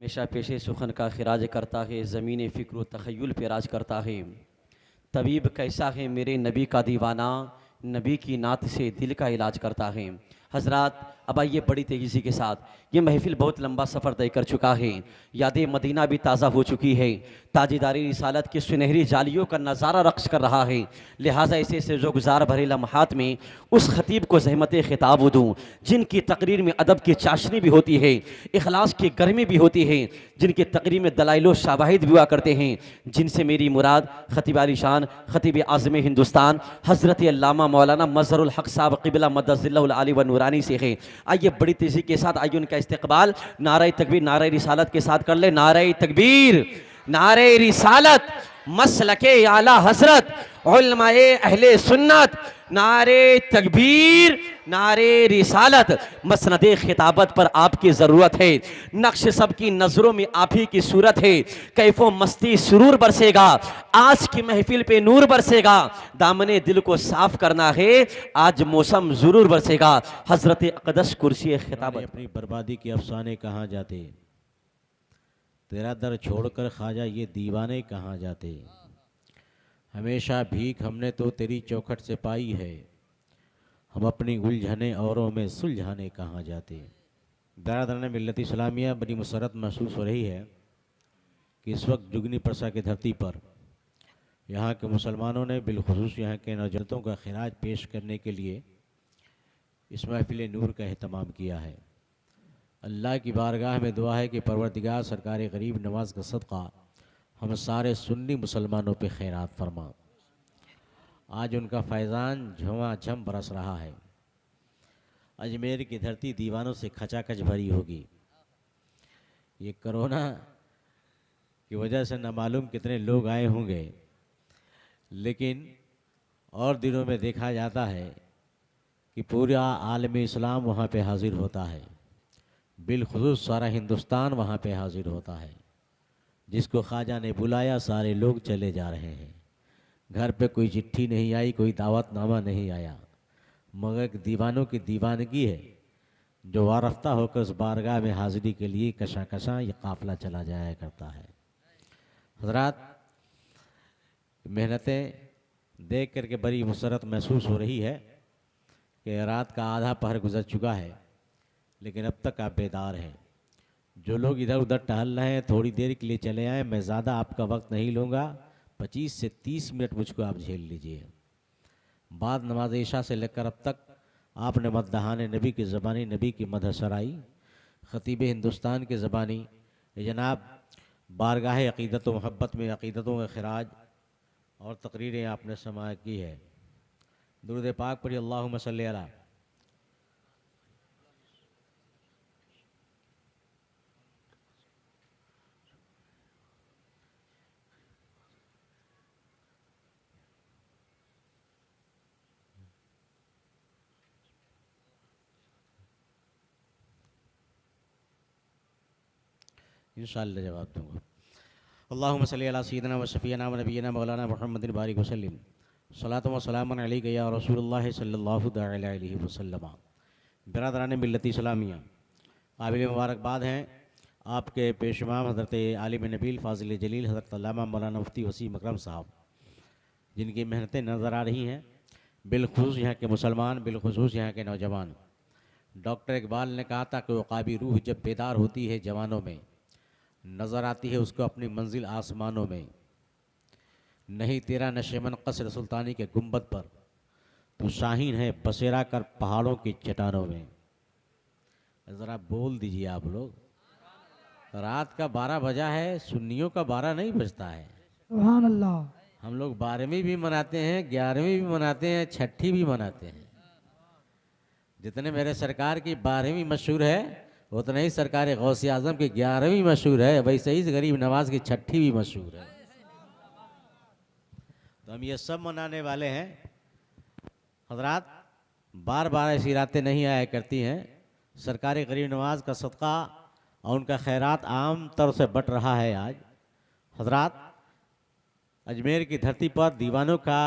हमेशा पेशे सुखन का खिराज करता है, ज़मीन फ़िक्र तख़य्युल पे राज करता है। तबीब कैसा है मेरे नबी का दीवाना, नबी की नात से दिल का इलाज करता है। हज़रात, अब आइए बड़ी तेज़ी के साथ, ये महफ़िल बहुत लंबा सफ़र तय कर चुका है, यादें मदीना भी ताज़ा हो चुकी है, ताजीदारी रिसालत की सुनहरी जालियों का नज़ारा रक्स कर रहा है। लिहाजा ऐसे से जो गुजार भरे लम्हात में उस ख़तीब को ज़हमत ख़िताब दूँ जिनकी तकरीर में अदब की चाशनी भी होती है, इखलास की गर्मी भी होती है, जिनकी तकरीर में दलाइलो शावाहिद भी हुआ करते हैं, जिनसे मेरी मुराद ख़तीब आली शान ख़तीब आज़म हिंदुस्तान हज़रत अल्लामा मौलाना मज़हरुल हक़ साहब क़िबला मद्दज़िल्लहुल आली व नूरानी से है। आइए बड़ी तेज़ी के साथ आइए उनका इस्तक़बाल नारे तकबीर नारे रिसालत के साथ कर ले। नारे तकबीर, नारे रिसालत, मसलके आला हज़रत, उलमाए अहले सुन्नत, नारे तकबीर, नारे रिसालत। मसनदे खिताबत पर आपकी ज़रूरत है, नक्श सबकी नज़रों में आप ही की सूरत है। कैफो मस्ती सुरूर बरसेगा, आज की महफिल पे नूर बरसेगा, दामने दिल को साफ करना है, आज मौसम ज़रूर बरसेगा। हज़रत अक़दस कुर्सी खिताबत। अपनी बर्बादी के अफसाने कहाँ जाते, तेरा दर छोड़कर ख्वाजा ये दीवाने कहाँ जाते। हमेशा भीख हमने तो तेरी चौखट से पाई है, हम अपनी उलझने औरों में सुलझाने कहाँ जाते। दरादरन मिल्लत इस्लामिया बड़ी मुसरत महसूस हो रही है कि इस वक्त जुगनी परसा की धरती पर यहाँ के मुसलमानों ने बिलखुसूस यहाँ के नौजवानों का खिराज पेश करने के लिए इस महफिल नूर का अहतमाम किया है। अल्लाह की बारगाह में दुआ है कि परवरदिगार सरकार गरीब नवाज का सदका हम सारे सुन्नी मुसलमानों पे खैरात फरमा। आज उनका फैज़ान झमाझम बरस रहा है। अजमेर की धरती दीवानों से खचाखच भरी होगी। ये कोरोना की वजह से न मालूम कितने लोग आए होंगे, लेकिन और दिनों में देखा जाता है कि पूरा आलम इस्लाम वहाँ पे हाजिर होता है, बिलखुसूस सारा हिंदुस्तान वहाँ पे हाजिर होता है। जिसको ख्वाजा ने बुलाया सारे लोग चले जा रहे हैं। घर पे कोई चिट्ठी नहीं आई, कोई दावतनामा नहीं आया, मगर एक दीवानों की दीवानगी है जो वारफ्ता होकर उस बारगाह में हाजिरी के लिए कशा कशा ये काफ़िला चला जाया करता है। हज़रात, मेहनतें देख करके बड़ी मुसरत महसूस हो रही है कि रात का आधा पहर गुजर चुका है, लेकिन अब तक आप बेदार हैं। जो लोग इधर उधर टहल रहे हैं थोड़ी देर के लिए चले आएँ, मैं ज़्यादा आपका वक्त नहीं लूँगा, 25 से 30 मिनट मुझको आप झेल लीजिए। बाद नमाज इशा से लेकर अब तक आपने मद्दहान नबी की ज़बानी नबी की मदह सराई, ख़तीब हिंदुस्तान की ज़बानी जनाब बारगाह अक़ीदत व महब्बत में अक़ीदतों का खिराज और तकरीरें आपने समाअत की है। दुरूद पाक पढ़ी, अल्लाहुम्मा सल्ली अला। इंशाअल्लाह जवाब दूँगा। अल्लाहुम्मा सल्ली अला सय्यिदिना व शफ़ीना व नबीना मौलाना मुहम्मदिन बारिक वसल्लिम सलातो व सलामुन अलैका या रसूलुल्लाह सल्लल्लाहु अलैहि वसल्लम। बिरादरान मिल्लत इस्लामिया, काबिल मुबारकबाद हैं आपके पेशमाम हज़रत आलिम नबील फ़ाज़िल जलील हज़रत अल्लामा मौलाना मुफ्ती वसीम अकरम साहब, जिनकी मेहनतें नज़र आ रही हैं, बिलखुसूस यहाँ के मुसलमान, बिलखुसूस यहाँ के नौजवान। डॉक्टर इकबाल ने कहा था कि वक़ाबी रूह जब बेदार होती है जवानों में, नज़र आती है उसको अपनी मंजिल आसमानों में। नहीं तेरा नशेमन कसर सुल्तानी के गुंबद पर, तो शाहीन है बसेरा कर पहाड़ों की चट्टानों में। ज़रा बोल दीजिए आप लोग। रात का 12 बजा है, सुन्नियों का 12 नहीं बजता है। सुभान अल्लाह। हम लोग 12वीं भी मनाते हैं, 11वीं भी मनाते हैं, छठी भी मनाते हैं। जितने मेरे सरकार की 12वीं मशहूर है, उतना ही सरकार गौसे आज़म की 11वीं मशहूर है, वैसे ही गरीब नवाज की छठी भी मशहूर है। तो हम ये सब मनाने वाले हैं। हज़रात, बार बार ऐसी रातें नहीं आया करती हैं। सरकार गरीब नवाज का सदका और उनका खैरात आम तौर से बट रहा है। आज हज़रात, अजमेर की धरती पर दीवानों का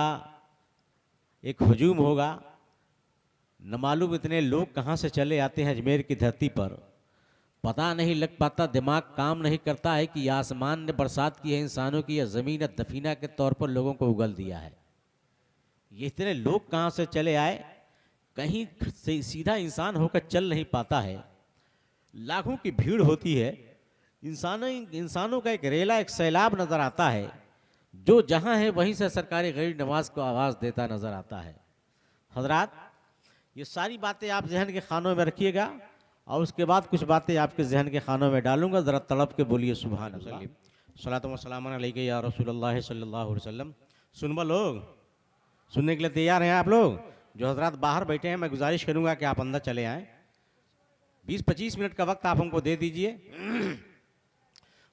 एक हुजूम होगा। न मालूम इतने लोग कहाँ से चले आते हैं अजमेर की धरती पर, पता नहीं लग पाता, दिमाग काम नहीं करता है कि आसमान ने बरसात की है इंसानों की, या ज़मीन ने दफीना के तौर पर लोगों को उगल दिया है। ये इतने लोग कहाँ से चले आए, कहीं से सीधा इंसान होकर चल नहीं पाता है, लाखों की भीड़ होती है, इंसानों का एक रेला, एक सैलाब नज़र आता है, जो जहाँ है वहीं से सरकारी गरीब नवाज को आवाज़ देता नज़र आता है। हजरात, ये सारी बातें आप जहन के खानों में रखिएगा और उसके बाद कुछ बातें आपके जहन के खानों में डालूंगा। ज़रा तड़प के बोलिए सुभान अल्लाह, सलातो व सलाम अलैका या रसूलुल्लाह सल्लल्लाहु अलैहि वसल्लम। सुनबा लोग, सुनने के लिए तैयार हैं आप लोग? जो हजरात बाहर बैठे हैं, मैं गुजारिश करूंगा कि आप अंदर चले आएँ। 20-25 मिनट का वक्त आप हमको दे दीजिए।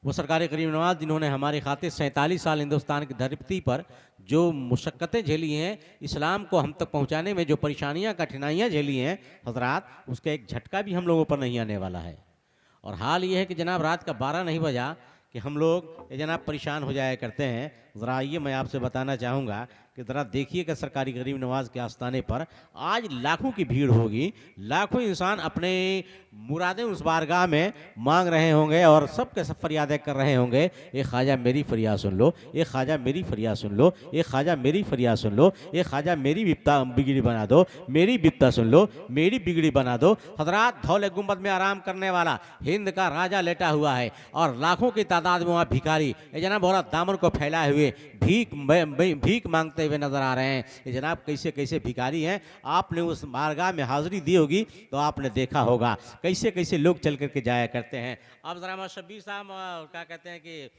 वो सरकारी करीम नवाज जिन्होंने हमारे खातिर 47 साल हिंदुस्तान की धरती पर जो मुशक्क़तें झेली हैं, इस्लाम को हम तक पहुंचाने में जो परेशानियां कठिनाइयां झेली हैं हजरात, उसका एक झटका भी हम लोगों पर नहीं आने वाला है। और हाल ये है कि जनाब रात का 12 नहीं बजा कि हम लोग ये जनाब परेशान हो जाया करते हैं। ज़रा आइए मैं आपसे बताना चाहूँगा कि ज़रा देखिए कि सरकारी गरीब नवाज के आस्थाने पर आज लाखों की भीड़ होगी, लाखों इंसान अपने मुरादें उस बारगाह में मांग रहे होंगे और सबके सब फरियादें कर रहे होंगे, ए ख्वाजा मेरी फरियाद सुन लो, ए ख्वाजा मेरी फरियाद सुन लो, ए ख्वाजा मेरी फरियाद सुन लो, ए ख्वाजा मेरी बिगड़ी बना दो, मेरी बिपता सुन लो, मेरी बिगड़ी बना दो। हजरात, धौले गुंबद में आराम करने वाला हिंद का राजा लेटा हुआ है और लाखों की तादाद में वहाँ भिखारी जनाब बोला दामन को फैलाए हुए भीख मांगते हुए नजर आ रहे हैं। ये जनाब कैसे कैसे भिखारी हैं, आपने उस बारगाह में हाजिरी दी होगी तो आपने देखा होगा कैसे कैसे लोग चल करके जाया करते हैं। अब जरा शब्बीर साहब क्या कहते हैं कि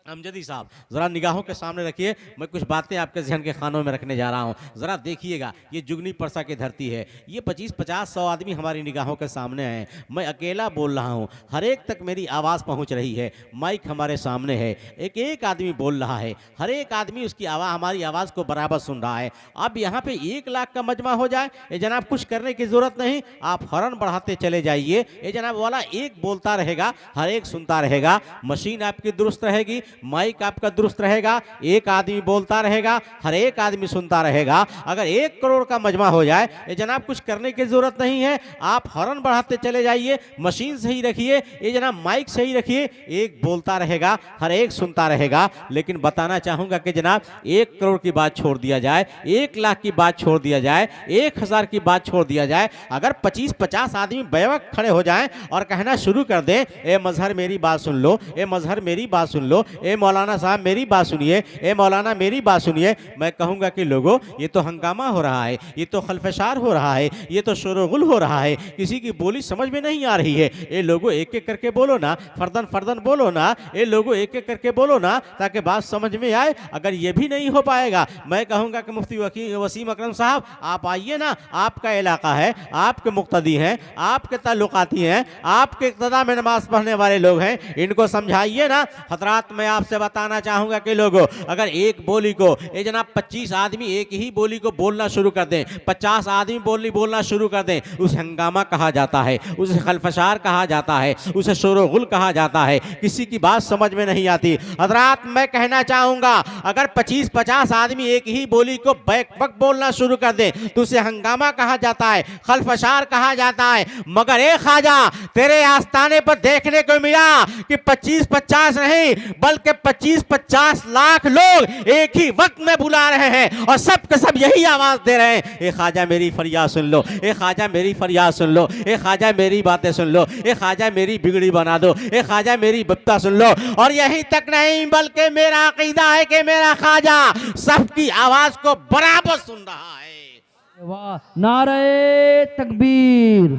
अमजदी साहब, ज़रा निगाहों के सामने रखिए, मैं कुछ बातें आपके जहन के खानों में रखने जा रहा हूँ। ज़रा देखिएगा, ये जुगनी परसा की धरती है, ये 25-50-100 आदमी हमारी निगाहों के सामने हैं, मैं अकेला बोल रहा हूँ, हर एक तक मेरी आवाज़ पहुँच रही है, माइक हमारे सामने है, एक एक आदमी बोल रहा है, हर एक आदमी उसकी आवाज़, हमारी आवाज़ को बराबर सुन रहा है। अब यहाँ पर 1 लाख का मजमा हो जाए, ये जनाब कुछ करने की ज़रूरत नहीं, आप हॉर्न बढ़ाते चले जाइए, ये जनाब वाला एक बोलता रहेगा, हर एक सुनता रहेगा, मशीन आपकी दुरुस्त रहेगी, माइक आपका दुरुस्त रहेगा, एक आदमी बोलता रहेगा, हर एक आदमी सुनता रहेगा। अगर 1 करोड़ का मजमा हो जाए, ये जनाब कुछ करने की जरूरत नहीं है, आप हॉर्न बढ़ाते चले जाइए, मशीन सही रखिए, ये जनाब माइक सही रखिए, एक बोलता रहेगा, हर एक सुनता रहेगा। लेकिन बताना चाहूंगा कि जनाब 1 करोड़ की बात छोड़ दिया जाए, 1 लाख की बात छोड़ दिया जाए, 1000 की बात छोड़ दिया जाए, अगर 25-50 आदमी बेवक्त खड़े हो जाएं और कहना शुरू कर दें, ए मजहर मेरी बात सुन लो, ए मजहर मेरी बात सुन लो, ए मौलाना साहब मेरी बात सुनिए, ए मौलाना मेरी बात सुनिए, मैं कहूंगा कि लोगों ये तो हंगामा हो रहा है, ये तो खलफशार हो रहा है, ये तो शोरगुल हो रहा है, किसी की बोली समझ में नहीं आ रही है। ये लोगों एक एक करके बोलो ना, फर्दन फर्दन बोलो ना, ये लोगों एक एक करके बोलो ना, ताकि बात समझ में आए। अगर ये भी नहीं हो पाएगा, मैं कहूंगा कि मुफ्ती वसीम अकरम साहब आप आइए ना, आपका इलाका है, आपके मुक्तदी हैं, आपके ताल्लुकाती हैं, आपके इक्तदा में नमाज पढ़ने वाले लोग हैं, इनको समझाइए ना। हजरात, मैं आपसे बताना चाहूंगा कि लोगों अगर एक बोली को ये जनाब 25 आदमी एक ही बोली को बोलना शुरू कर दें, 50 आदमी बोलना शुरू कर दें, उसे हंगामा कहा जाता है, उसे खलफशार कहा जाता है, उसे शोरगुल कहा जाता है, किसी की बात समझ में नहीं आती। हजरात, मैं कहना चाहूंगा अगर 25-50 आदमी एक ही बोली को बैक वक्त बोलना शुरू कर दें तो उसे हंगामा कहा जाता है, खलफशार कहा जाता है। मगर ए ख्वाजा, तेरे आस्थाने पर देखने को मिला कि 25-50 नहीं बल्कि 25-50 लाख लोग एक ही वक्त में बुला रहे हैं और सब के सब यही आवाज दे रहे हैं, ए ख्वाजा मेरी फरियाद सुन लो, ए ख्वाजा मेरी फरियाद सुन लो, ए ख्वाजा मेरी बातें सुन लो, ए ख्वाजा मेरी बिगड़ी बना दो, ए ख्वाजा मेरी बिपता सुन लो। और यही तक नहीं बल्कि मेरा अकीदा है कि मेरा ख्वाजा सबकी आवाज को बराबर सुन रहा है। वाह, नारे तकबीर,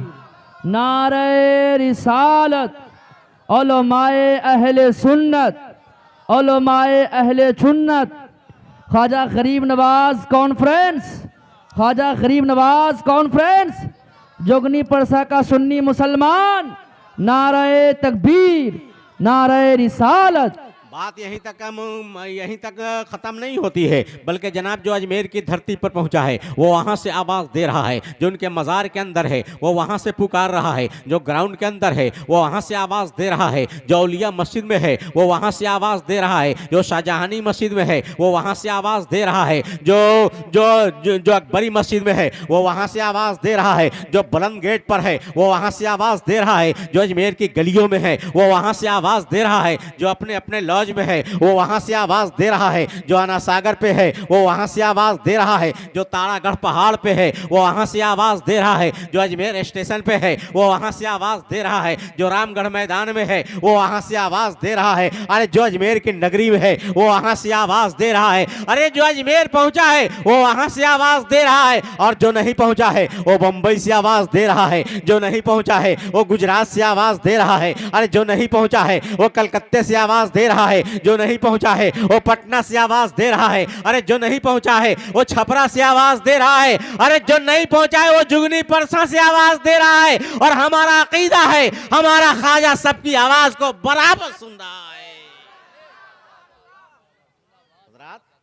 नारे रिसालत, उलमाए अहले सुन्नत, उलमाए अहले सुन्नत, ख्वाजा गरीब नवाज कॉन्फ्रेंस, ख्वाजा गरीब नवाज कॉन्फ्रेंस, जोगनी परसा का सुन्नी मुसलमान, नारे तकबीर, नारे रिसालत। बात यहीं तक ख़त्म नहीं होती है, बल्कि जनाब जो अजमेर की धरती पर पहुंचा है वो वहां से आवाज़ दे रहा है, जो उनके मज़ार के अंदर है वो वहां से पुकार रहा है, जो ग्राउंड के अंदर है वो वहां से आवाज़ दे रहा है, जो औलिया मस्जिद में है वो वहां से आवाज़ दे रहा है, जो शाहजहानी मस्जिद में है वो वहां से आवाज़ दे रहा है, जो जो जो, जो अकबरी मस्जिद में है वो वहां से आवाज़ दे रहा है, जो बुलंद गेट पर है वो वहां से आवाज़ दे रहा है, जो अजमेर की गलियों में है वो वहां से आवाज़ दे रहा है, जो अपने अपने लॉज में है वो वहां से आवाज़ दे रहा है, जो अना सागर पे है वो वहां से आवाज़ दे रहा है, जो तारागढ़ पहाड़ पे है वो वहां से आवाज़ दे रहा है, जो अजमेर स्टेशन पे है वो वहां से आवाज़ दे रहा है, जो रामगढ़ मैदान में है वो वहां से आवाज़ दे रहा है, अरे जो अजमेर की नगरी में है वो वहां से आवाज़ दे रहा है, अरे जो अजमेर पहुंचा है वो वहां से आवाज़ दे रहा है, और जो नहीं पहुंचा है वो बंबई से आवाज़ दे रहा है, जो नहीं पहुंचा है वो गुजरात से आवाज़ दे रहा है, अरे जो नहीं पहुंचा है वो कलकत्ते से आवाज़ दे रहा है, जो नहीं पहुंचा है वो पटना से आवाज़ दे रहा है, अरे जो नहीं पहुंचा है वो छपरा से आवाज़ दे रहा है, अरे जो नहीं पहुंचा है वो जुगनी परसा से आवाज़ दे रहा है, और हमारा अकीदा है हमारा ख्वाजा सबकी आवाज़ को बराबर सुन रहा है।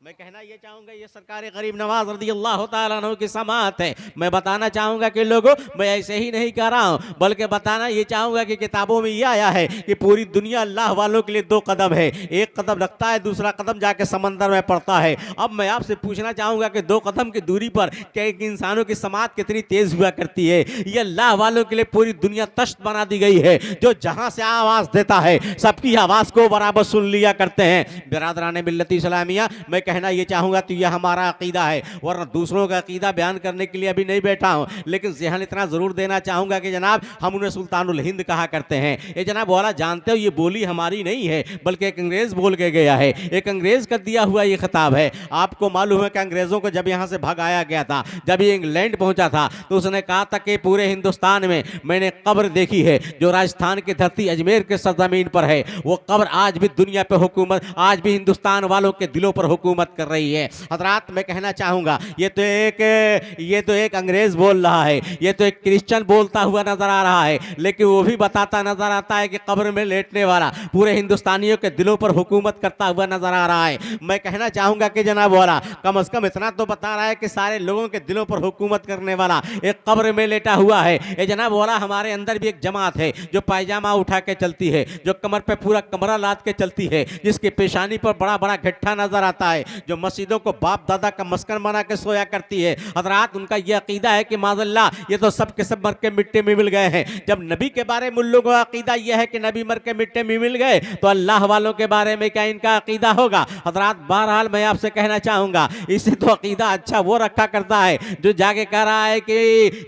मैं कहना ये चाहूंगा ये सरकार गरीब नवाज रज़ी अल्लाह तआला अन्हु की समाअत है। मैं बताना चाहूंगा कि लोगों, मैं ऐसे ही नहीं कह रहा हूं, बल्कि बताना ये चाहूंगा कि किताबों में ये आया है कि पूरी दुनिया अल्लाह वालों के लिए 2 कदम है, एक कदम रखता है, दूसरा कदम जाके समंदर में पड़ता है। अब मैं आपसे पूछना चाहूंगा कि 2 कदम की दूरी पर क्या एक इंसानों की समाअत कितनी तेज हुआ करती है। ये अल्लाह वालों के लिए पूरी दुनिया तश्त बना दी गई है, जो जहां से आवाज़ देता है सबकी आवाज़ को बराबर सुन लिया करते हैं। बिरादरान मिल्लत इस्लामिया, मैं कहना ये चाहूंगा तो ये हमारा अकीदा है, वरना दूसरों का अकीदा बयान करने के लिए अभी नहीं बैठा हूं, लेकिन ज़हन इतना ज़रूर देना चाहूंगा कि जनाब हम उन्हें सुल्तानुल हिंद कहा करते हैं। ये जनाब वाला जानते हो ये बोली हमारी नहीं है, बल्कि एक अंग्रेज़ बोल के गया है, एक अंग्रेज़ का दिया हुआ ये खिताब है। आपको मालूम है कि अंग्रेज़ों को जब यहाँ से भगाया गया था, जब ये इंग्लैंड पहुँचा था, तो उसने कहा था कि पूरे हिंदुस्तान में मैंने कब्र देखी है जो राजस्थान की धरती अजमेर के सरजमीन पर है, वो कब्र आज भी दुनिया पर हुकूमत, आज भी हिंदुस्तान वालों के दिलों पर हुकूमत कर रही है। हजरात, मैं कहना चाहूंगा ये तो एक अंग्रेज बोल रहा है, ये तो एक क्रिश्चियन बोलता हुआ नजर आ रहा है, लेकिन वो भी बताता नजर आता है कि कब्र में लेटने वाला पूरे हिंदुस्तानियों के दिलों पर हुकूमत करता हुआ नजर आ रहा है। मैं कहना चाहूंगा कि जनाब वाला कम से कम इतना तो बता रहा है कि सारे लोगों के दिलों पर हुकूमत करने वाला एक कब्र में लेटा हुआ है। ये जनाब वाला हमारे अंदर भी एक जमात है जो पायजामा उठा के चलती है, जो कमर पे पूरा कमरा लाद के चलती है, जिसकी पेशानी पर बड़ा बड़ा गट्ठा नजर आता है, जो मस्जिदों को बाप दादा का मस्कन बना के सोया करती है। हजरात, उनका यह अकीदा है कि माज़ल्लाह ये तो सब के सब मर के मिट्टी में मिल गए हैं। जब नबी के बारे में उन लोगों का अकीदा यह है कि नबी मर के मिट्टी में मिल गए, तो अल्लाह वालों के बारे में क्या इनका अकीदा होगा। हजरात, बहरहाल मैं आपसे कहना चाहूँगा, इसे तो अकीदा अच्छा वो रखा करता है जो जाके कह रहा है कि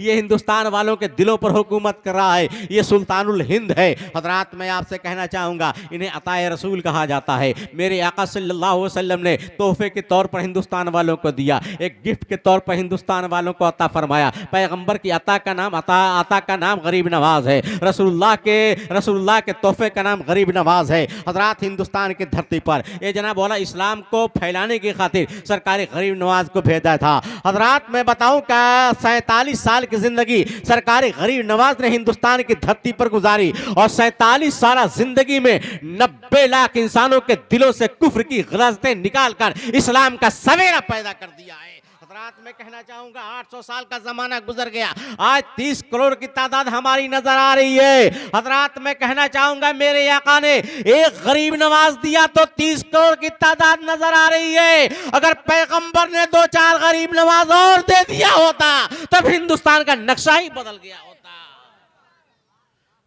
ये हिंदुस्तान वालों के दिलों पर हुकूमत कर रहा है, ये सुल्तानुल हिंद है। हजरात, मैं आपसे कहना चाहूँगा इन्हें अताए रसूल कहा जाता है। मेरे आका सल्लल्लाहु अलैहि वसल्लम ने तोहफे के तौर पर हिंदुस्तान वालों को दिया, एक गिफ्ट के तौर पर हिंदुस्तान वालों को अता फरमाया। पैगंबर की अता का नाम गरीब नवाज है, रसूलुल्लाह के तोहफे का नाम गरीब नवाज है। हजरात, हिंदुस्तान की धरती पर ये जनाब वाला इस्लाम को फैलाने की खातिर सरकार गरीब नवाज को भेजा था। हजरात, मैं बताऊं का 47 साल की जिंदगी सरकार गरीब नवाज ने हिंदुस्तान की धरती पर गुजारी, और 47 साल जिंदगी में 90 लाख इंसानों के दिलों से कुफ्र की गलज़तें निकालकर इस्लाम का सवेरा पैदा कर दिया है। हजरात, मैं कहना चाहूंगा 800 साल का जमाना गुजर गया, आज 30 करोड़ की तादाद हमारी नजर आ रही है। हजरात, मैं कहना चाहूंगा मेरे आका ने एक गरीब नवाज दिया तो 30 करोड़ की तादाद नजर आ रही है। अगर पैगंबर ने 2-4 गरीब नवाज और दे दिया होता तब हिंदुस्तान का नक्शा ही बदल गया होता।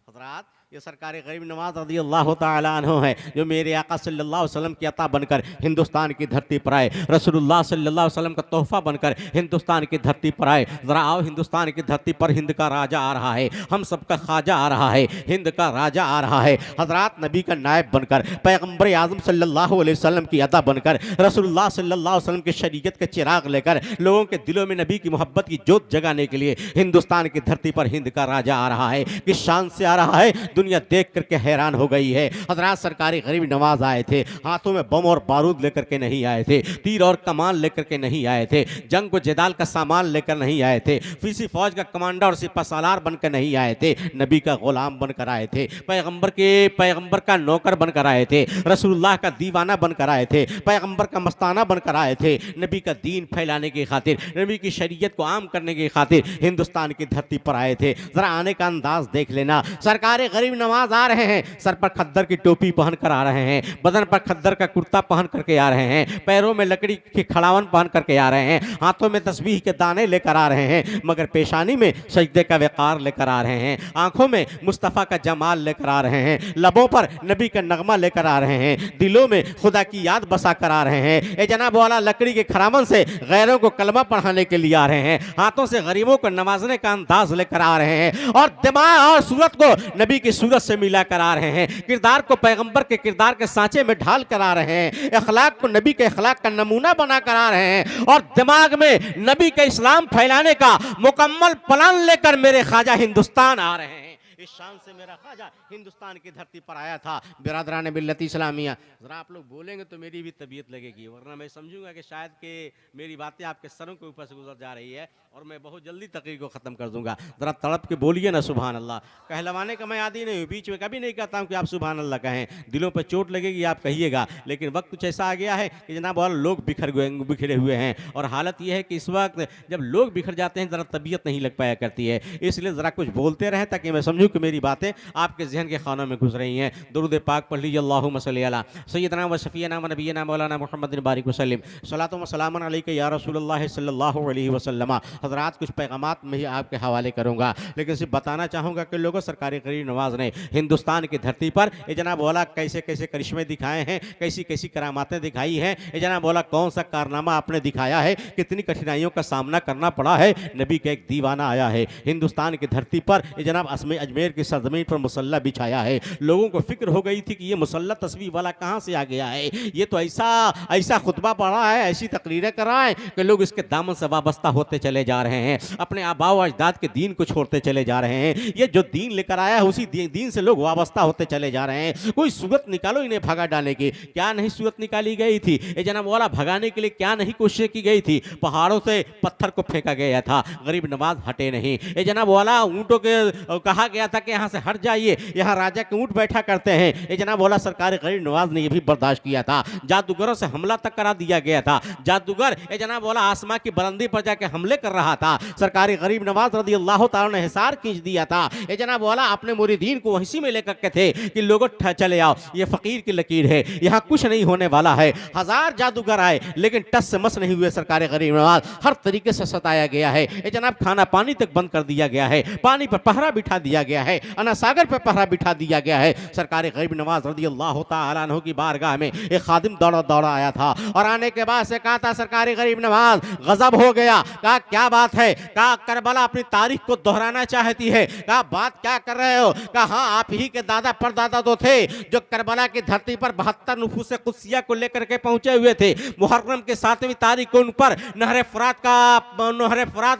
हजरात, ये सरकार गरीब नवाज रज़ी अल्लाह तआला अन्हु है, जो मेरे आका सल्लल्लाहु अलैहि वसल्लम की अता बनकर हिंदुस्तान की धरती पर आए, रसूलुल्लाह सल्लल्लाहु अलैहि वसल्लम का तोहफा बनकर हिंदुस्तान की धरती पर आए। ज़रा आओ, हिंदुस्तान की धरती पर हिंद का राजा आ रहा है, हम सबका ख्वाजा आ रहा है, हिंद का राजा आ रहा है। हजरात, नबी का नायब बनकर, पैगम्बर आज़म सल्लल्लाहु अलैहि वसल्लम की अता बनकर, रसूलुल्लाह सल्लल्लाहु अलैहि वसल्लम की शरीयत के चिराग लेकर लोगों के दिलों में नबी की मोहब्बत की जोत जगाने के लिए हिंदुस्तान की धरती पर हिंद का राजा आ रहा है। किस शान से आ रहा है, दुनिया देख करके हैरान हो गई है। हजरात सरकारी गरीब नवाज आए थे, हाथों में बम और बारूद लेकर के नहीं आए थे, तीर और कमान लेकर के नहीं आए थे, जंग को जिदाल का सामान लेकर नहीं आए थे, किसी फौज का कमांडर और सिपहसालार बनकर नहीं आए थे, नबी का गुलाम बनकर आए थे, पैगंबर का नौकर बनकर आए थे, रसूलुल्लाह का दीवाना बनकर आए थे, पैगंबर का मस्ताना बनकर आए थे, नबी का दीन फैलाने की खातिर, नबी की शरीयत को आम करने की खातिर हिंदुस्तान की धरती पर आए थे। जरा आने का अंदाज देख लेना। सरकार गरीब नवाज आ रहे हैं, सर पर खद्दर की टोपी पहन कर आ रहे हैं, बदन पर खद्दर का कुर्ता पहन करके आ रहे हैं, पैरों में लकड़ी के खड़ावन पहन करके आ रहे हैं, हाथों में तस्बीह के दाने लेकर आ रहे हैं, मगर पेशानी में सजदे का वक़ार लेकर आ रहे हैं, आंखों में मुस्तफ़ा का जमाल लेकर आ रहे हैं, लबों पर नबी का नगमा लेकर आ रहे हैं, दिलों में खुदा की याद बसा कर आ रहे हैं। ए जनाब वाला लकड़ी के खरामन से गैरों को कलमा पढ़ाने के लिए आ रहे हैं, हाथों से गरीबों को नवाजने का अंदाज लेकर आ रहे हैं, और दिमाग और सूरत को नबी की सूरत से मिला कर आ रहे हैं, किरदार को पैगंबर के किरदार के सांचे में ढाल कर आ रहे हैं, अखलाक को नबी के अखलाक का नमूना बना कर आ रहे हैं, और दिमाग में नबी का इस्लाम फैलाने का मुकम्मल प्लान लेकर मेरे ख्वाजा हिंदुस्तान आ रहे हैं। इस शान से मेरा ख्वाजा हिंदुस्तान की धरती पर आया था। बिरादरान मिल्लत इस्लामिया, जरा आप लोग बोलेंगे तो मेरी भी तबीयत लगेगी, वरना मैं समझूंगा कि शायद के मेरी बातें आपके सरों के ऊपर से गुजर जा रही है और मैं बहुत जल्दी तकरीर को ख़त्म कर दूंगा। जरा तड़प के बोलिए ना सुभान अल्लाह। कहलवाने का मैं आदी नहीं हूँ, बीच में कभी नहीं कहता हूँ कि आप सुभान अल्लाह कहें, दिलों पर चोट लगेगी आप कहिएगा, लेकिन वक्त कुछ ऐसा आ गया है कि जनाब और लोग बिखरे हुए हैं, और हालत यह है कि इस वक्त जब लोग बिखर जाते हैं ज़रा तबीयत नहीं लग पाया करती है, इसलिए ज़रा कुछ बोलते रहें ताकि मैं समझूँ कि मेरी बातें आपके जहन के खानों में घुस रही हैं। दुरूद पाक पढ़ लीजिए, अल्लाहुम्मा सल्ली अला सय्यदना व शफीना व नबीना मौलाना मुहम्मद बारिक वसल्लम, सलातो व सलामन अलैका या रसूलुल्लाह सल्लल्लाहु अलैहि वसल्लम। हज़रात कुछ पैगामात में ही आपके हवाले करूँगा, लेकिन सिर्फ बताना चाहूँगा कि लोगों सरकारी गरीब नवाज ने हिंदुस्तान की धरती पर ये जनाब वाला कैसे कैसे करिश्मे दिखाए हैं, कैसी कैसी करामातें दिखाई हैं, ये जनाब वाला कौन सा कारनामा आपने दिखाया है, कितनी कठिनाइयों का सामना करना पड़ा है। नबी का एक दीवाना आया है हिंदुस्तान की धरती पर, ये जनाब अजमेर की सरजमीन पर मुसल्ला बिछाया है। लोगों को फिक्र हो गई थी कि ये मुसल्ला तस्वीर वाला कहाँ से आ गया है, ये तो ऐसा खुतबा पढ़ा है, ऐसी तकरीरें कर रहा है कि लोग इसके दामन से वाबस्ता होते चले जा रहे हैं, अपने आबा व अजदाद के दीन को छोड़ते चले जा रहे हैं। ये जो दीन लेकर आया है उसी दीन से लोग वाबस्ता होते चले जा रहे हैं। कोई सूरत निकालो इन्हें भगा डालने की, क्या नहीं सूरत निकाली गई थी? ये जनाब वाला भगाने के लिए क्या नहीं कोशिश की गई थी? पहाड़ों से पत्थर को फेंका गया था, गरीब नवाज हटे नहीं। ये जनाब वाला ऊँटों के कहा गया था कि यहाँ से हट जाइए, यहाँ राजा के ऊँट बैठा करते हैं। ये जनाब वाला सरकार गरीब नवाज ने यह भी बर्दाश्त किया था। जादूगरों से हमला तक करा दिया गया था, जादूगर ये जनाब वाला आसमां की बुलंदी पर जाके हमले कर रहा था। सरकारी गरीब नवाज रज़ी अल्लाह तआला ने हिसार खींच दिया था। ये जनाब वाला अपने मुरीदीन को वहीं में लेकर के थे कि लोगों चले आओ, ये फकीर की लकीर है, यहाँ कुछ नहीं होने वाला है। हजार जादूगर आए लेकिन टस से मस नहीं हुए। सरकार गरीब नवाज हर तरीके से सताया गया है। ये जनाब खाना पानी तक बंद कर दिया गया है, पानी पर पहरा बिठा दिया गया है, अना सागर पर पहरा बिठा दिया गया है। सरकार गरीब नवाज रज़ी अल्लाह तआला अन्हु की बारगाह में एक खादिम दौड़ा आया था और आने के बाद से कहा था सरकार गरीब नवाज गजब हो गया। कहा क्या बात है? कहा करबला अपनी तारीख को दोहराना चाहती है। कहा बात क्या कर रहे हो? कहा हाँ, आप ही के दादा परदादा तो थे जो करबला की धरती पर 72 नुफूस कुदसिया को लेकर के पहुंचे हुए थे। मुहर्रम के 7वीं तारीख को उन पर नहर फुरात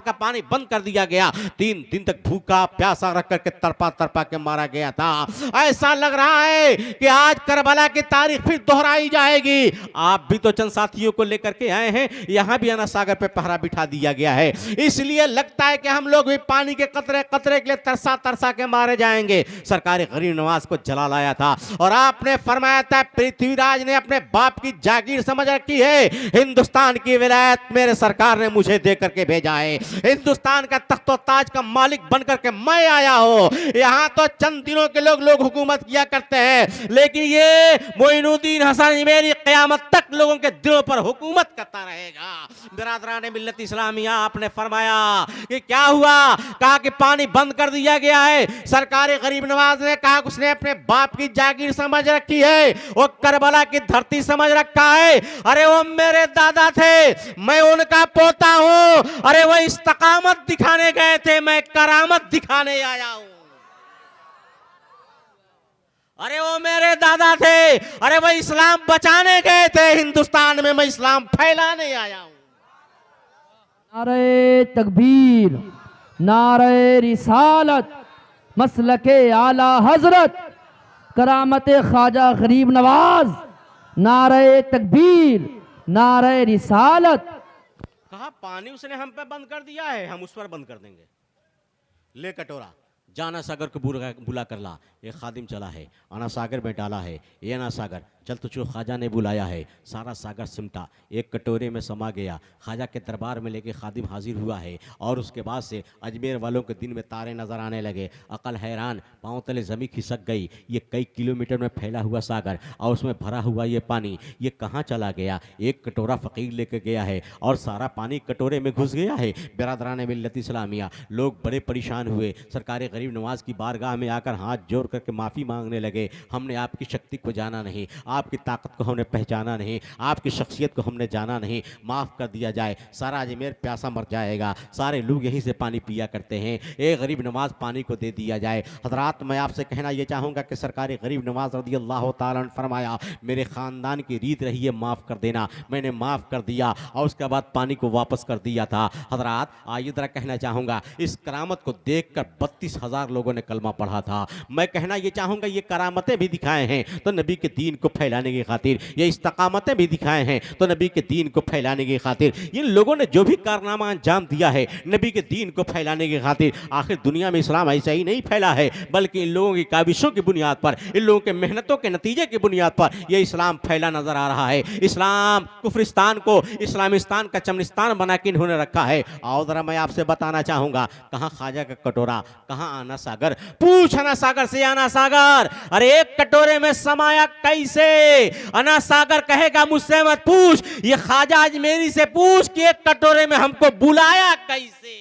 का पानी बंद कर दिया गया। 3 दिन तक भूखा प्यासा रख करके तड़पा के मारा गया था। ऐसा लग रहा है कि आज करबला की तारीख फिर दोहराई जाएगी। आप भी तो चंद साथियों को लेकर के आए हैं, यहाँ भी अना सागर पे पहरा बिठा दिया गया है। इसलिए लगता है कि हम लोग भी पानी के कतरे कतरे के लिए तरसा के मारे जाएंगे। सरकार गरीब नवाज को जला लाया था और आपने फरमाया था पृथ्वीराज ने अपने बाप की जागीर समझ रखी है, हिंदुस्तान की विलायत मेरे सरकार ने मुझे दे करके भेजा है। हिंदुस्तान का तख्तो ताज का मालिक बनकर के मैं आया हूं। यहाँ तो चंद दिनों के लोग हुकूमत किया करते हैं, लेकिन ये मोइनुद्दीन हसन मेरी क़यामत तक लोगों के दिलों पर हुकूमत करता रहेगा। बिरादरान मिल्लत इस्लामिया, आपने फरमाया कि क्या हुआ? कहा कि पानी बंद कर दिया गया है। सरकार गरीब नवाज ने कहा उसने अपने बाप की जागीर समझ रखी है, वो करबला की धरती समझ रखा है। अरे वो मेरे दादा थे, मैं उनका पोता हूं। अरे वो इस्तकामत दिखाने गए थे, मैं करामत दिखाने आया हूं। अरे वो मेरे दादा थे, अरे वो इस्लाम बचाने गए थे हिंदुस्तान में, मैं इस्लाम फैलाने आया हूं। नारे तकबीर, नारे रिसालत, मसलके आला हजरत करामत ख्वाजा गरीब नवाज, नारे तकबीर, नारे रिसालत। कहा पानी उसने हम पे बंद कर दिया है, हम उस पर बंद कर देंगे। ले कटोरा, जाना सागर को बुला कर ला। ये खादिम चला है, आना सागर में डाला है। ये ना सागर, चल तुझको ख्वाजा ने बुलाया है। सारा सागर सिमटा, एक कटोरे में समा गया। ख्वाजा के दरबार में लेके खादिम हाजिर हुआ है। और उसके बाद से अजमेर वालों के दिन में तारे नजर आने लगे। अकल हैरान, पाँव तले ज़मीन खिसक गई। ये कई किलोमीटर में फैला हुआ सागर और उसमें भरा हुआ ये पानी, ये कहाँ चला गया? एक कटोरा फ़कीर लेके गया है और सारा पानी कटोरे में घुस गया है। बिरादरान मिल्लत इस्लामिया लोग बड़े परेशान हुए। सरकार गरीब नवाज की बारगाह में आकर हाथ जोड़ करके माफ़ी मांगने लगे। हमने आपकी शक्ति को जाना नहीं, आपकी ताकत को हमने पहचाना नहीं, आपकी शख्सियत को हमने जाना नहीं, माफ़ कर दिया जाए। सारा अजमेर प्यासा मर जाएगा। सारे लोग यहीं से पानी पिया करते हैं, एक गरीब नवाज पानी को दे दिया जाए। हजरात, मैं आपसे कहना ये चाहूँगा कि सरकार गरीब नवाज रज़ी अल्लाह ताला अन्हु फरमाया, मेरे ख़ानदान की रीत रही है माफ़ कर देना। मैंने माफ़ कर दिया और उसके बाद पानी को वापस कर दिया था। हजरात, आइए ज़रा कहना चाहूँगा, इस करामत को देख कर 32,000 लोगों ने कलमा पढ़ा था। मैं कहना ये चाहूँगा, ये करामतें भी दिखाए हैं तो नबी के दीन को फैलाने की खातिर, ये इस्तकामतें भी दिखाए हैं तो नबी के दीन को फैलाने की खातिर। इन लोगों ने जो भी कारनामा अंजाम दिया है नबी के दीन को फैलाने की खातिर, आखिर दुनिया में इस्लाम ऐसा ही नहीं फैला है, बल्कि इन लोगों की काविशों की बुनियाद पर, इन लोगों के मेहनतों के नतीजे की बुनियाद पर यह इस्लाम फैला नजर आ रहा है। इस्लाम कुफरिस्तान को इस्लामिस्तान का चमनिस्तान बना के इन्होंने रखा है। आओ जरा मैं आपसे बताना चाहूँगा, कहाँ ख्वाजा का कटोरा, कहाँ आना सागर? पूछ आना सागर से, आना सागर अरे एक कटोरे में समाया कैसे? आना सागर कहेगा मुझसे मत पूछ, ये ख्वाजा अजमेरी से पूछ कि एक कटोरे में हमको बुलाया कैसे।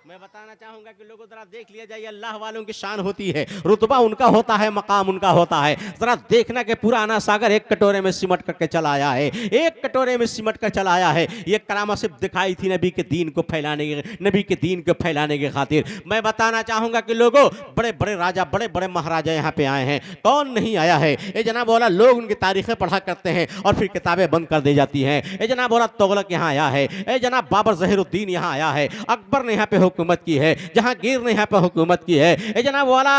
मैं बताना चाहूंगा कि लोगों जरा देख लिया जाए, अल्लाह वालों की शान होती है, रुतबा उनका होता है, मकाम उनका होता है। जरा देखना कि पूरा आना सागर एक कटोरे में सिमट करके चला आया है, एक कटोरे में सिमट कर चला आया है। ये करामत सिर्फ दिखाई थी नबी के दीन को फैलाने के, नबी के दीन को फैलाने की खातिर। मैं बताना चाहूंगा कि लोगों, बड़े बड़े राजा, बड़े बड़े महाराजा यहाँ पे आए हैं, कौन नहीं आया है? ये जनाब वाला लोग उनकी तारीखें पढ़ा करते हैं और फिर किताबें बंद कर दी जाती हैं। ये जनाब वाला तुगलक यहाँ आया है, ये जनाब बाबर ज़हीरुद्दीन यहाँ आया है, अकबर ने यहाँ पे हुकूमत की है, जहांगीर ने यहाँ पे हुकूमत की है, ये जनाब वाला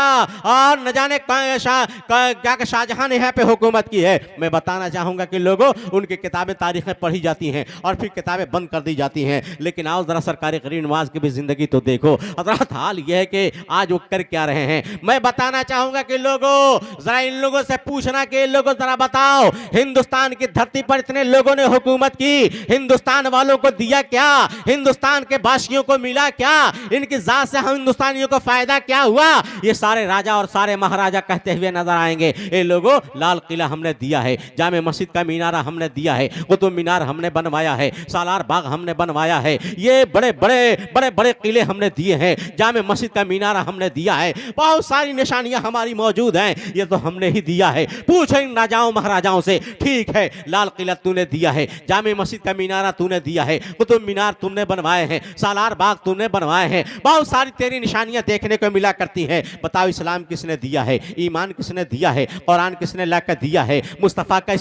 और न जाने क्या शाहजहां ने यहाँ पे हुकूमत की है। मैं बताना चाहूंगा कि लोगों, उनकी किताबें तारीखें पढ़ी जाती हैं और फिर किताबें बंद कर दी जाती हैं। लेकिन आओ जरा सरकार गरीब नवाज की भी जिंदगी तो देखो। हजरत हाल यह है कि आज वो कर क्या रहे हैं। मैं बताना चाहूंगा कि लोगों, जरा इन लोगों से पूछना कि इन लोगों जरा बताओ, हिंदुस्तान की धरती पर इतने लोगों ने हुकूमत की, हिंदुस्तान वालों को दिया क्या? हिंदुस्तान के वासियों को मिला क्या? इनकी जात से हम हिंदुस्तानियों को फायदा क्या हुआ? ये सारे राजा और सारे महाराजा कहते हुए नजर आएंगे, ये लोगों लाल किला हमने दिया है, जामे मस्जिद का मीनारा हमने दिया है, कुतुब मीनार हमने बनवाया है, सालार बाग हमने बनवाया है, ये बड़े बड़े बड़े बड़े किले हमने दिए हैं, जामे मस्जिद का मीनारा हमने दिया है, बहुत सारी निशानियां हमारी मौजूद हैं, ये तो हमने ही दिया है। पूछो इन राजाओं महाराजाओं से, ठीक है लाल किला तूने दिया है, जामे मस्जिद का मीनारा तूने दिया है, कुतुब मीनार तुमने बनवाए हैं, सालार बाग तुमने बनवाए हैं, बहुत सारी तेरी निशानियां देखने को मिला करती हैं। बताओ इस्लाम किसने दिया है? ईमान किसने दिया है? कुरान किसने लाकर दिया है? मुस्तफ़ा का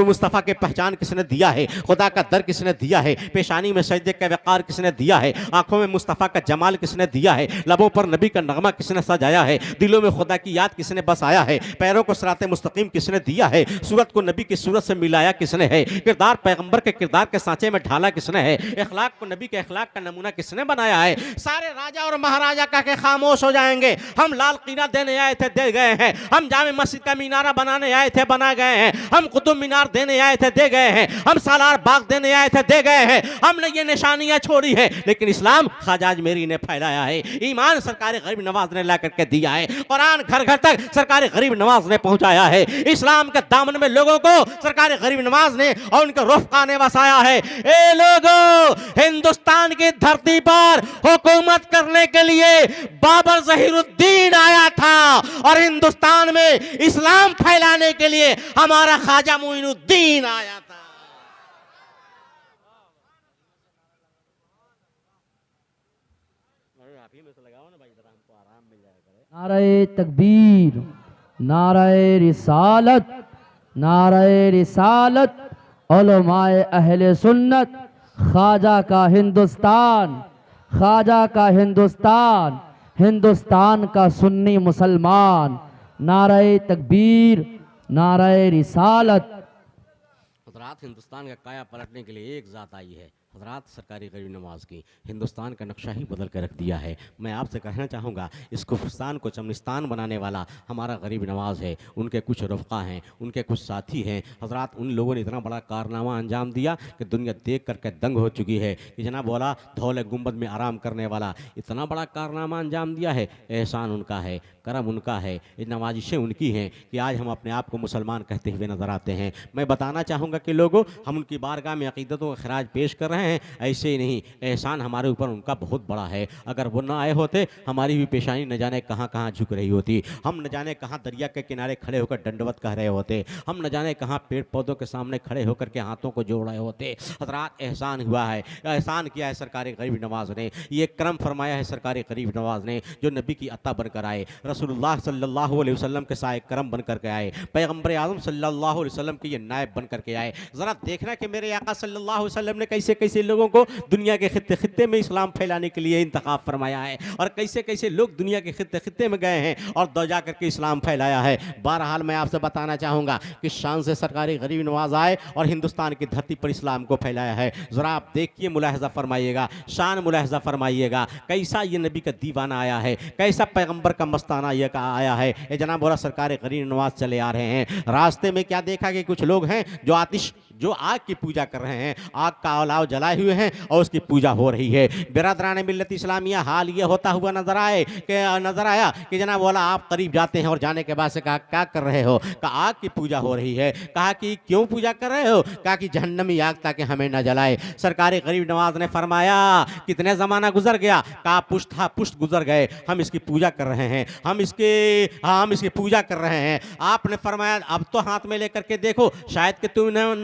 मुस्तफ़ा के पहचान किसने दिया है? खुदा का दर किसने दिया है? पेशानी में सजदे का वक़ार किसने दिया है? आंखों में मुस्तफ़ा का जमाल किसने दिया है? लबों पर नबी का नगमा किसने सजाया है? दिलों में खुदा की याद किसने बसाया है? पैरों को सिराते मुस्तकीम किसने दिया है? सूरत को नबी की सूरत से मिलाया किसने है? किरदार पैगंबर के किरदार के सांचे में ढाला किसने है? इखलाक को नबी के इखलाक का नमूना किसने बनाया है? सारे राजा और महाराजा कह के खामोश हो जाएंगे। हम लाल किला देने आए थे, दे गए हैं, हम जामे मस्जिद का मीनारा बनाने आए थे, बना गए हैं, हम कुतुब मीनार देने आए थे, दे गए हैं, हम सालार बाग देने आए थे, दे गए हैं, हमने ये निशानियां छोड़ी है। लेकिन इस्लाम ख्वाजा अजमेरी ने फैलाया है, ईमान सरकार गरीब नवाज ने ला करके दिया है, कुरान घर घर तक सरकार गरीब नवाज ने पहुंचाया है, इस्लाम के दामन में लोगों को सरकार गरीब नवाज ने और उनके रुफ़क़ा ने बसाया है। ए लोगों, हिंदुस्तान की धरती पर हुकूमत करने के लिए बाबर ज़हीरुद्दीन आया था और हिंदुस्तान में इस्लाम फैलाने के लिए हमारा ख्वाजा मोइनुद्दीन आया था। नारे तकबीर, नारे रिसालत, नारे रिसालत, उलमाए अहले सुन्नत, ख्वाजा का हिंदुस्तान, ख्वाजा का हिंदुस्तान, हिंदुस्तान का सुन्नी मुसलमान। नारे तकबीर, नारे रिसालत। हजरात, हिंदुस्तान का काया पलटने के लिए एक ज़ात आई है, हजरात सरकारी गरीब नवाज की। हिंदुस्तान का नक्शा ही बदल कर रख दिया है। मैं आपसे कहना चाहूँगा, इस कुफस्तान को चमनिस्तान बनाने वाला हमारा गरीब नवाज है। उनके कुछ रफ़क़ा हैं, उनके कुछ साथी हैं। हजरात, उन लोगों ने इतना बड़ा कारनामा अंजाम दिया कि दुनिया देख करके दंग हो चुकी है कि जनाब बोला धौले गुंबद में आराम करने वाला इतना बड़ा कारनामा अंजाम दिया है। एहसान उनका है, करम उनका है, ये नवाजिशें उनकी हैं कि आज हम अपने आप को मुसलमान कहते हुए नज़र आते हैं। मैं बताना चाहूँगा कि लोगों, हम उनकी बारगाह में अक़ीदतों का खराज पेश कर रहे हैं, ऐसे ही नहीं, एहसान हमारे ऊपर उनका बहुत बड़ा है। अगर वो ना आए होते, हमारी भी पेशानी न जाने कहाँ कहाँ झुक रही होती, हम न जाने कहाँ दरिया के किनारे खड़े होकर दंडवत कह रहे होते, हम न जाने कहाँ पेड़ पौधों के सामने खड़े होकर के हाथों को जोड़ रहे होते। हज़रात, एहसान हुआ है, एहसान किया है सरकारी गरीब नवाज ने, ये करम फरमाया है सरकारी गरीब नवाज ने, जो नबी की अता बनकर आए, रसूलुल्लाह सल्लल्लाहु अलैहि वसल्लम के साए करम बन करके आए, पैगम्बर आज़म सल्लल्लाहु अलैहि वसल्लम के ये नायब बन करके आए। ज़रा देखना कि मेरे आका सल्लल्लाहु अलैहि वसल्लम ने कैसे कैसे लोगों को दुनिया के खित्ते खित्ते में इस्लाम फैलाने के लिए इंतखाब फरमाया है, और कैसे कैसे लोग दुनिया के खित्ते खित्ते में गए हैं और दो जा करके इस्लाम फैलाया है। बहरहाल मैं आपसे बताना चाहूँगा कि शान से सरकारी गरीब नवाज आए और हिंदुस्तान की धरती पर इस्लाम को फैलाया है। ज़रा आप देखिए, मुलाहजा फरमाइएगा, शान मुलाहजा फरमाइएगा, कैसा ये नबी का दीवाना आया है, कैसा पैगम्बर का मस्ताना ये का आया है। ये जनाब बोला सरकार गरीब नवाज चले आ रहे हैं, रास्ते में क्या देखा कि कुछ लोग हैं जो आग की पूजा कर रहे हैं, आग का अलाव जलाए हुए हैं और उसकी पूजा हो रही है। बिरादरान मिल्लत इस्लामिया, हाल ये होता हुआ नजर आया कि जनाब बोला आप करीब जाते हैं और जाने के बाद से कहा क्या कर रहे हो, कहा आग की पूजा हो रही है। कहा कि क्यों पूजा कर रहे हो, कहा कि जहन्नमी आग ताकि हमें न जलाए। सरकार गरीब नवाज ने फरमाया कितने ज़माना गुजर गया, कहा पुश्त गुजर गए, हम इसकी पूजा कर रहे हैं, हम इसकी पूजा कर रहे हैं। आपने फरमाया अब तो हाथ में लेकर के देखो, शायद कि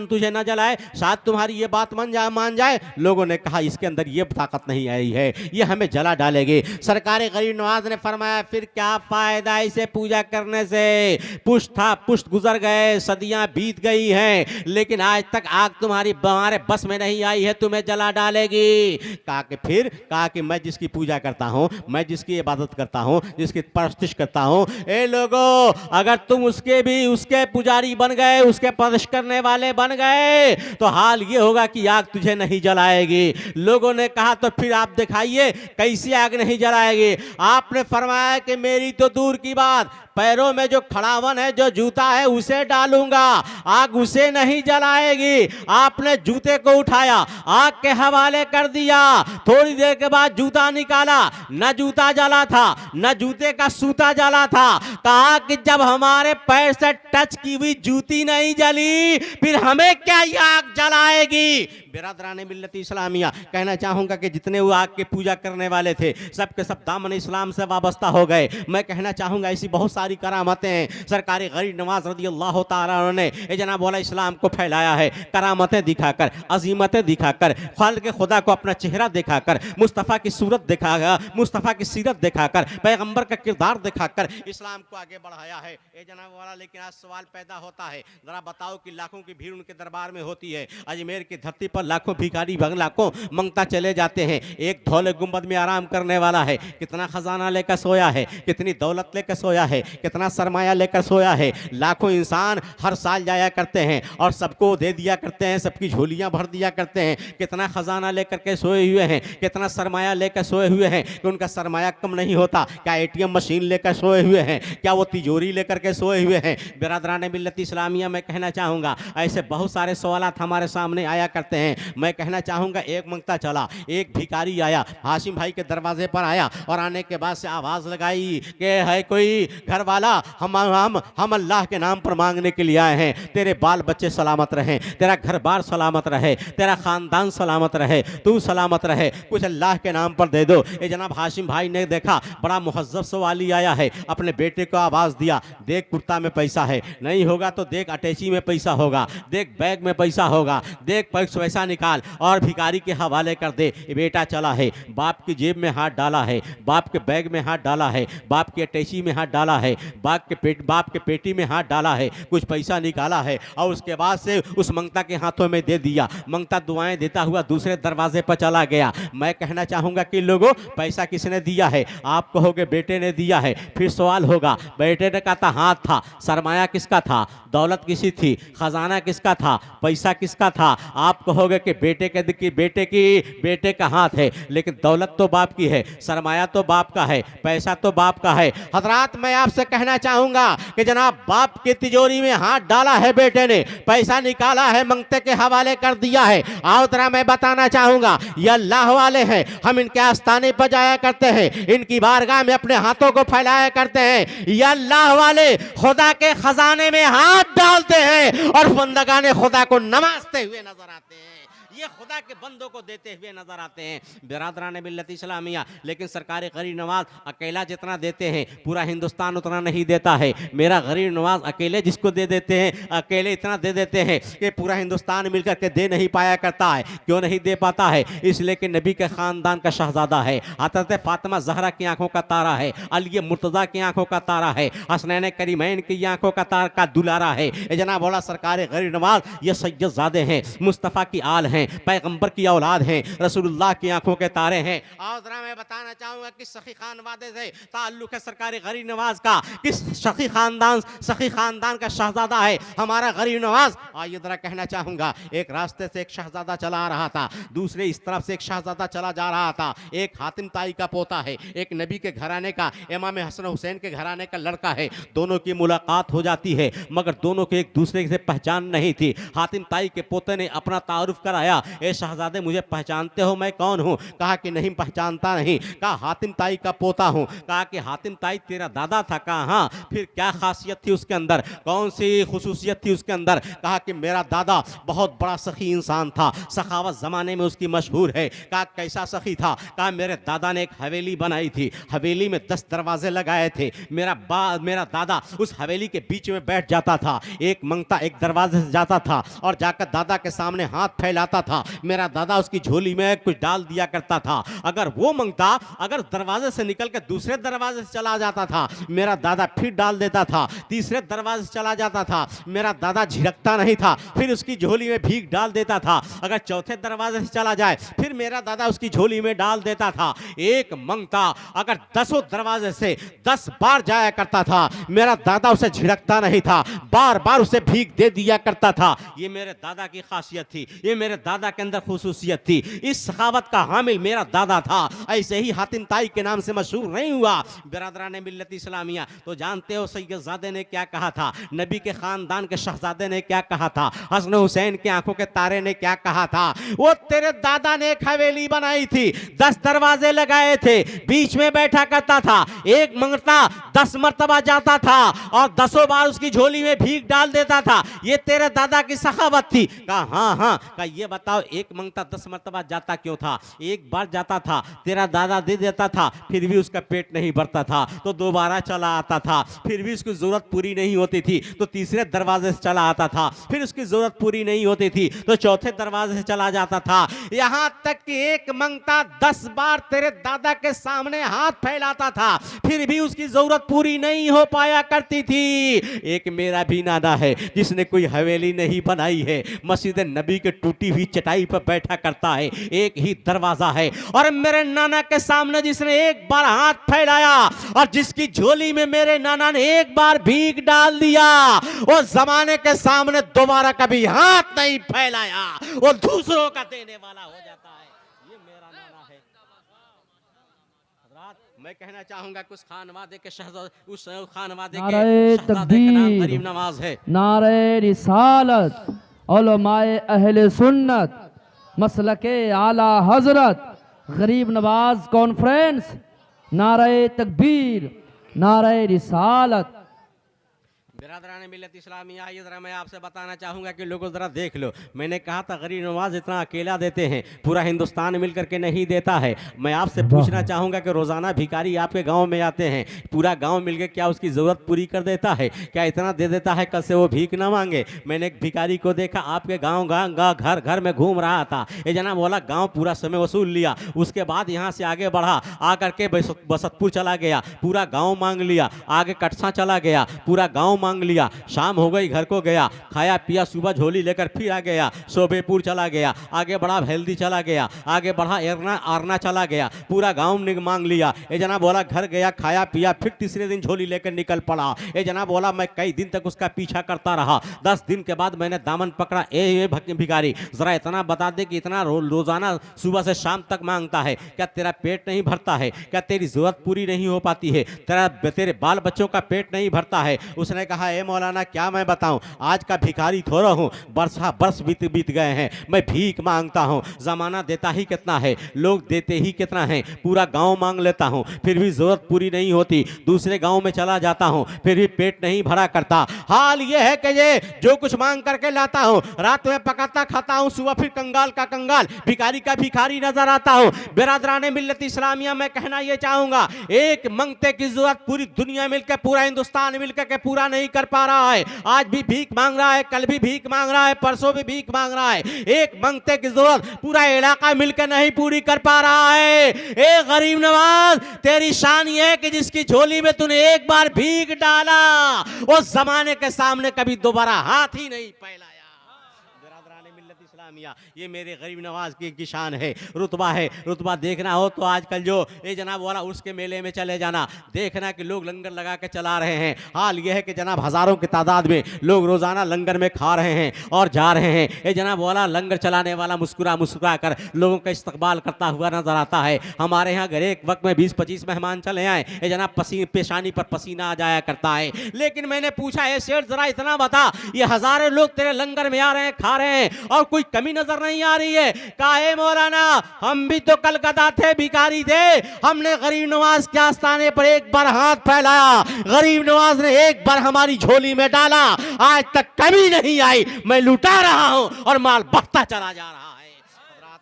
तुझे न जलाए, शायद तुम्हारी ये बात मान जाए। लोगों ने कहा इसके अंदर ये ताकत नहीं आई है, ये हमें जला डालेगी। सरकार गरीब नवाज ने फरमाया फिर क्या फायदा इसे पूजा करने से, पुश्त गुजर गए, सदियां बीत गई हैं, लेकिन आज तक आग हमारे बस में नहीं आई है, तुम्हें जला डालेगी। कहा कि मैं जिसकी पूजा करता हूं, मैं जिसकी इबादत करता हूं, जिसकी परस्तिश करता हूं, ए लोगों, अगर तुम उसके पुजारी बन गए, उसके परस्तिश करने वाले बन गए, तो हाल ये होगा कि आग तुझे नहीं जलाएगी। लोगों ने कहा तो फिर आप दिखाइए कैसी आग नहीं जलाएगी। आपने फरमाया कि मेरी तो दूर की बात, पैरों में जो खड़ावन है, जो जूता है, उसे डालूंगा, आग उसे नहीं जलाएगी। आपने जूते को उठाया, आग के हवाले कर दिया, थोड़ी देर के बाद जूता निकाला, न जूता जला था, न जूते का सूता जला था। कहा कि जब हमारे पैर से टच की हुई जूती नहीं जली, फिर हमें क्या ये आग जलाएगी। बिरादरान मिल्लत इस्लामिया, कहना चाहूंगा कि जितने वो आग की पूजा करने वाले थे, सब के सब दामन इस्लाम से वाबस्ता हो गए। मैं कहना चाहूंगा ऐसी बहुत सारी करामतें हैं सरकारी गरीब नवाज रज़ियल्लाहु ताला अन्हु ने ये जनाब वाला इस्लाम को फैलाया है। करामतें दिखाकर, अजीमतें दिखाकर, खालिक खुदा को अपना चेहरा दिखाकर, मुस्तफ़ा की सूरत दिखाकर, मुस्तफ़ा की सीरत दिखाकर, पैगंबर का किरदार दिखाकर इस्लाम को आगे बढ़ाया है ये जनाब वाला। लेकिन आज सवाल पैदा होता है, जरा बताओ कि लाखों की भीड़ उनके दरबार में होती है, अजमेर की धरती पर लाखों भिखारी लाखों मंगता चले जाते हैं, एक धौले गुंबद में आराम करने वाला है, कितना खजाना लेकर सोया है, कितनी दौलत लेकर सोया है, कितना सरमाया लेकर सोया है। लाखों इंसान हर साल जाया करते हैं और सबको दे दिया करते हैं, सबकी झोलियां भर दिया करते हैं। कितना खजाना लेकर के सोए हुए हैं, कितना सरमाया लेकर सोए हुए हैं कि उनका सरमाया कम नहीं होता। क्या एटीएम मशीन लेकर सोए हुए हैं, क्या वो तिजोरी लेकर के सोए हुए हैं। बिरादरान मिल्लत इस्लामिया, मैं कहना चाहूँगा ऐसे बहुत सारे सवालात हमारे सामने आया करते हैं। मैं कहना चाहूँगा एक मंगता चला, एक भिखारी आया, हाशिम भाई के दरवाजे पर आया और आने के बाद से आवाज़ लगाई कि है कोई घर वाला, हम अल्लाह के नाम पर मांगने के लिए आए हैं, तेरे बाल बच्चे सलामत रहें, तेरा घर बार सलामत रहे, तेरा ख़ानदान सलामत रहे, तू सलामत रहे, कुछ अल्लाह के नाम पर दे दो। ये जनाब हाशिम भाई ने देखा बड़ा मुहज़्ज़ब सवाली आया है, अपने बेटे को आवाज़ दिया, देख कुर्ता में पैसा है, नहीं होगा तो देख अटैची में पैसा होगा, देख बैग में पैसा होगा, देख पैसा पैसा निकाल और भिखारी के हवाले कर दे। बेटा चला है, बाप की जेब में हाथ डाला है, बाप के बैग में हाथ डाला है, बाप के अटैची में हाथ डाला है, बाप के पेटी में हाथ डाला है, कुछ पैसा निकाला है और उसके बाद से उस मंगता के हाथों में दे दिया। मंगता दुआएं देता हुआ दूसरे दरवाजे पर चला गया। मैं कहना चाहूंगा कि लोगों, पैसा किसने दिया है? आप कहोगे बेटे ने दिया है। फिर सवाल होगा, बेटे ने कहा था हाथ था, सरमाया किसका था? दौलत किसी थी, खजाना किसका था? पैसा किसका था? आप कहोगे कि बेटे का हाथ है, लेकिन दौलत तो बाप की है, सरमाया तो बाप का है, पैसा तो बाप का है। हजरात, मैं आपसे कहना चाहूंगा कि जनाब, बाप की तिजोरी में हाथ डाला है बेटे ने, पैसा निकाला है, मंगते के हवाले कर दिया है। आओ जरा मैं बताना चाहूंगा, ये अल्लाह वाले हैं, हम इनके आस्थाने पर जाया करते हैं, इनकी बारगाह में अपने हाथों को फैलाया करते हैं। ये अल्लाह वाले खुदा के खजाने में हाथ डालते हैं और बंदगाने खुदा को नवाजते हुए नजर आते हैं, ये खुदा के बंदों को देते हुए नजर आते हैं। बिरादरान मिल्लत इस्लामिया, लेकिन सरकार गरीब नवाज अकेला जितना देते हैं पूरा हिंदुस्तान उतना नहीं देता है। मेरा गरीब नवाज अकेले जिसको दे देते हैं, अकेले इतना दे देते हैं कि पूरा हिंदुस्तान मिलकर के दे नहीं पाया करता है। क्यों नहीं दे पाता है? इसलिए कि नबी के खानदान का शहजादा है, हज़रत फातिमा ज़हरा की आंखों का तारा है, अली मुर्तज़ा की आंखों का तारा है, हसनैन करीमैन की आंखों का तारा का दुलारा है। जनाब बोला सरकार गरीब नवाज ये सैयदज़ादे हैं, मुस्तफ़ा की आल हैं, पैगंबर की औलाद हैं, रसूलुल्लाह की आंखों के तारे हैं। और जरा मैं बताना चाहूंगा कि सखी खानवादे से ताल्लुक है सरकार गरीब नवाज का, किस सखी खानदान का शहजादा है हमारा गरीब नवाज। आइए जरा कहना चाहूंगा, एक रास्ते से एक शहजादा चला आ रहा था, दूसरे इस तरफ से एक शहजादा चला जा रहा था। एक हातिम ताई का पोता है, एक नबी के घराने का, इमाम हसन हुसैन के घराने का लड़का है। दोनों की मुलाकात हो जाती है, मगर दोनों के एक दूसरे से पहचान नहीं थी। हातिम ताई के पोते ने अपना तारुफ कराया, ए शहजादे मुझे पहचानते हो मैं कौन हूँ? कहा कि नहीं पहचानता नहीं। कहा हातिम ताई का पोता हूँ। कहा कि हातिम ताई तेरा दादा था? कहा हाँ। फिर क्या खासियत थी उसके अंदर, कौन सी खुसूसियत थी उसके अंदर? कहा कि मेरा दादा बहुत बड़ा सखी इंसान था, सखावत ज़माने में उसकी मशहूर है। कहा कैसा सखी था? कहा मेरे दादा ने एक हवेली बनाई थी, हवेली में 10 दरवाजे लगाए थे। मेरा दादा उस हवेली के बीच में बैठ जाता था, एक मंगता एक दरवाजे से जाता था और जाकर दादा के सामने हाथ फैलाता था। मेरा दादा उसकी झोली में कुछ डाल दिया करता था। अगर वो मंगता अगर दरवाजे से निकल कर दूसरे दरवाजे से चला जाता था, मेरा दादा फिर डाल देता था। तीसरे दरवाजे से चला जाता था, मेरा दादा झिझकता नहीं था, फिर उसकी झोली में भीख डाल देता था। अगर चौथे दरवाजे से चला जाए, फिर मेरा दादा उसकी झोली में डाल देता था। एक मंगता अगर 10 दरवाजे से 10 बार जाया करता था, मेरा दादा उसे झिझकता नहीं था, बार बार उसे भीख दे दिया करता था। ये मेरे दादा की खासियत थी, ये मेरे दादा के अंदर खुसूसियत थी। इस सखावत का हामिल मेरा दादा था। ऐसे ही हातिम ताई के नाम से मशहूर नहीं हुआ। बिरादरान मिल्लत इस्लामिया, तो जानते हो सैयदज़ादे ने क्या कहा था, नबी के खानदान के शहजादे ने क्या कहा था, हसन हुसैन की आंखों के तारे ने क्या कहा था? वो तेरे दादा ने एक हवेली बनाई थी, 10 दरवाजे लगाए थे, बीच में बैठा करता था, एक मंगता 10 मरतबा जाता था और 10 बार उसकी झोली में भीख डाल देता था। ये तेरे दादा की सखावत थी। कहा हाँ हाँ। कहा ये बताओ एक मंगता 10 मरतबा जाता क्यों था? एक बार जाता था, तेरा दादा दे देता था, फिर भी उसका पेट नहीं भरता था, तो दोबारा चला आता था, फिर भी उसकी जरूरत पूरी नहीं होती थी, तो तीसरे दरवाजे से चला आता था, फिर उसकी जरूरत पूरी नहीं होती थी, तो चौथे दरवाजे से चला जाता था। यहां तक कि एक मंगता 10 बार तेरे दादा के सामने हाथ फैलाता था, फिर भी उसकी जरूरत पूरी नहीं हो पाया करती थी। एक मेरा भी नाना है जिसने कोई हवेली नहीं बनाई है, मस्जिद नबी के टूटी हुई चटाई पर बैठा करता है, एक ही दरवाजा है। और मेरे नाना के सामने जिसने एक बार हाथ फैलाया और जिसकी झोली में मेरे नाना ने एक बार भीख डाल दिया, वो जमाने के सामने दोबारा कभी हाथ नहीं फैलाया, वो दूसरों का देने वाला हो जाता है। ये मेरा नाना है। मैं कहना चाहूंगा कि उस खानवादे के शहजादे, उस खानवादे के शहजादे का नाम गरीब नवाज है। नारे रिसालत, उलमाए अहले सुन्नत, मसलके आला हजरत, गरीब नवाज कॉन्फ्रेंस, नारे तकबीर, नारे रिसालत। बिरादरान मिल्लत इस्लामिया, ये ज़रा मैं आपसे बताना चाहूँगा कि लोगों ज़रा देख लो, मैंने कहा था गरीब नवाज इतना अकेला देते हैं, पूरा हिंदुस्तान मिल करके नहीं देता है। मैं आपसे पूछना चाहूँगा कि रोज़ाना भिखारी आपके गांव में आते हैं, पूरा गांव मिलकर क्या उसकी ज़रूरत पूरी कर देता है? क्या इतना दे देता है कल से वो भीख ना मांगे? मैंने एक भिखारी को देखा आपके गाँव घर घर में घूम रहा था, ये जना बोला गाँव पूरा समय वसूल लिया, उसके बाद यहाँ से आगे बढ़ा, आकर के बसतपुर चला गया, पूरा गाँव मांग लिया, आगे कटसा चला गया, पूरा गाँव मांग लिया, शाम हो गई घर को गया, खाया पिया, सुबह झोली लेकर फिर आ गया, शोभेपुर चला गया, आगे बढ़ा हेल्दी चला गया, आगे बढ़ा आरना चला गया, पूरा गांव मांग लिया। ये जना बोला घर गया, खाया पिया, फिर तीसरे दिन झोली लेकर निकल पड़ा। ये जना बोला मैं कई दिन तक उसका पीछा करता रहा, 10 दिन के बाद मैंने दामन पकड़ा, ए भिखारी जरा इतना बता दे कि इतना रोजाना सुबह से शाम तक मांगता है, क्या तेरा पेट नहीं भरता है? क्या तेरी जरूरत पूरी नहीं हो पाती है? तेरे बाल बच्चों का पेट नहीं भरता है? उसने कहा ए मौलाना क्या मैं बताऊं, आज का भिखारी थोड़ा हूं, बरस बीत गए हैं, मैं भीख मांगता हूं, जमाना देता ही कितना है, लोग देते ही कितना है, पूरा गांव मांग लेता हूं, फिर भी जरूरत पूरी नहीं होती, दूसरे गांव में चला जाता हूं, फिर भी पेट नहीं भरा करता। हाल ये है कि ये जो कुछ मांग करके लाता हूं, रात में पकाता खाता हूं, सुबह फिर कंगाल का कंगाल, भिखारी का भिखारी नजर आता हूं। बिरादराने मिल्लत इस्लामिया, मैं कहना यह चाहूंगा, एक मंगते की जरूरत पूरी दुनिया मिलकर, पूरा हिंदुस्तान मिलकर के पूरा नहीं कर पा रहा है। आज भी भीख मांग रहा है, कल भी भीख मांग रहा है, परसों भी भीख मांग रहा है। एक मंगते की जरूरत पूरा इलाका मिलकर नहीं पूरी कर पा रहा है। ए गरीब नवाज, तेरी शान ये है कि जिसकी झोली में तूने एक बार भीख डाला, उस जमाने के सामने कभी दोबारा हाथ ही नहीं फैलाया। ये मेरे गरीब नवाज की शान है, रुतबा है। रुतबा देखना हो तो आजकल जो ये जनाब वाला उसके मेले में चले जाना, देखना कि लोग लंगर लगा के चला रहे हैं। हाल ये है कि जनाब हजारों की तादाद में लोग रोजाना लंगर में खा रहे हैं और जा रहे हैं। ये जनाब वाला लंगर चलाने वाला मुस्कुरा कर लोगों का इस्तकबाल करता हुआ नजर आता है। हमारे यहाँ घर एक वक्त में 20-25 मेहमान चले आए, ये जनाब पेशानी पर पसीना आ जाया करता है। लेकिन मैंने पूछा, ये सेठ जरा इतना बता, ये हजारों लोग तेरे लंगर में आ रहे हैं, खा रहे हैं और कोई कमी नजर नहीं आ रही है? काहे मौलाना, हम भी तो कलकत्ता थे, भिखारी थे, हमने गरीब नवाज के आस्थाने पर एक बार हाथ फैलाया, गरीब नवाज ने एक बार हमारी झोली में डाला, आज तक कमी नहीं आई। मैं लुटा रहा हूं और माल बढ़ता चला जा रहा है।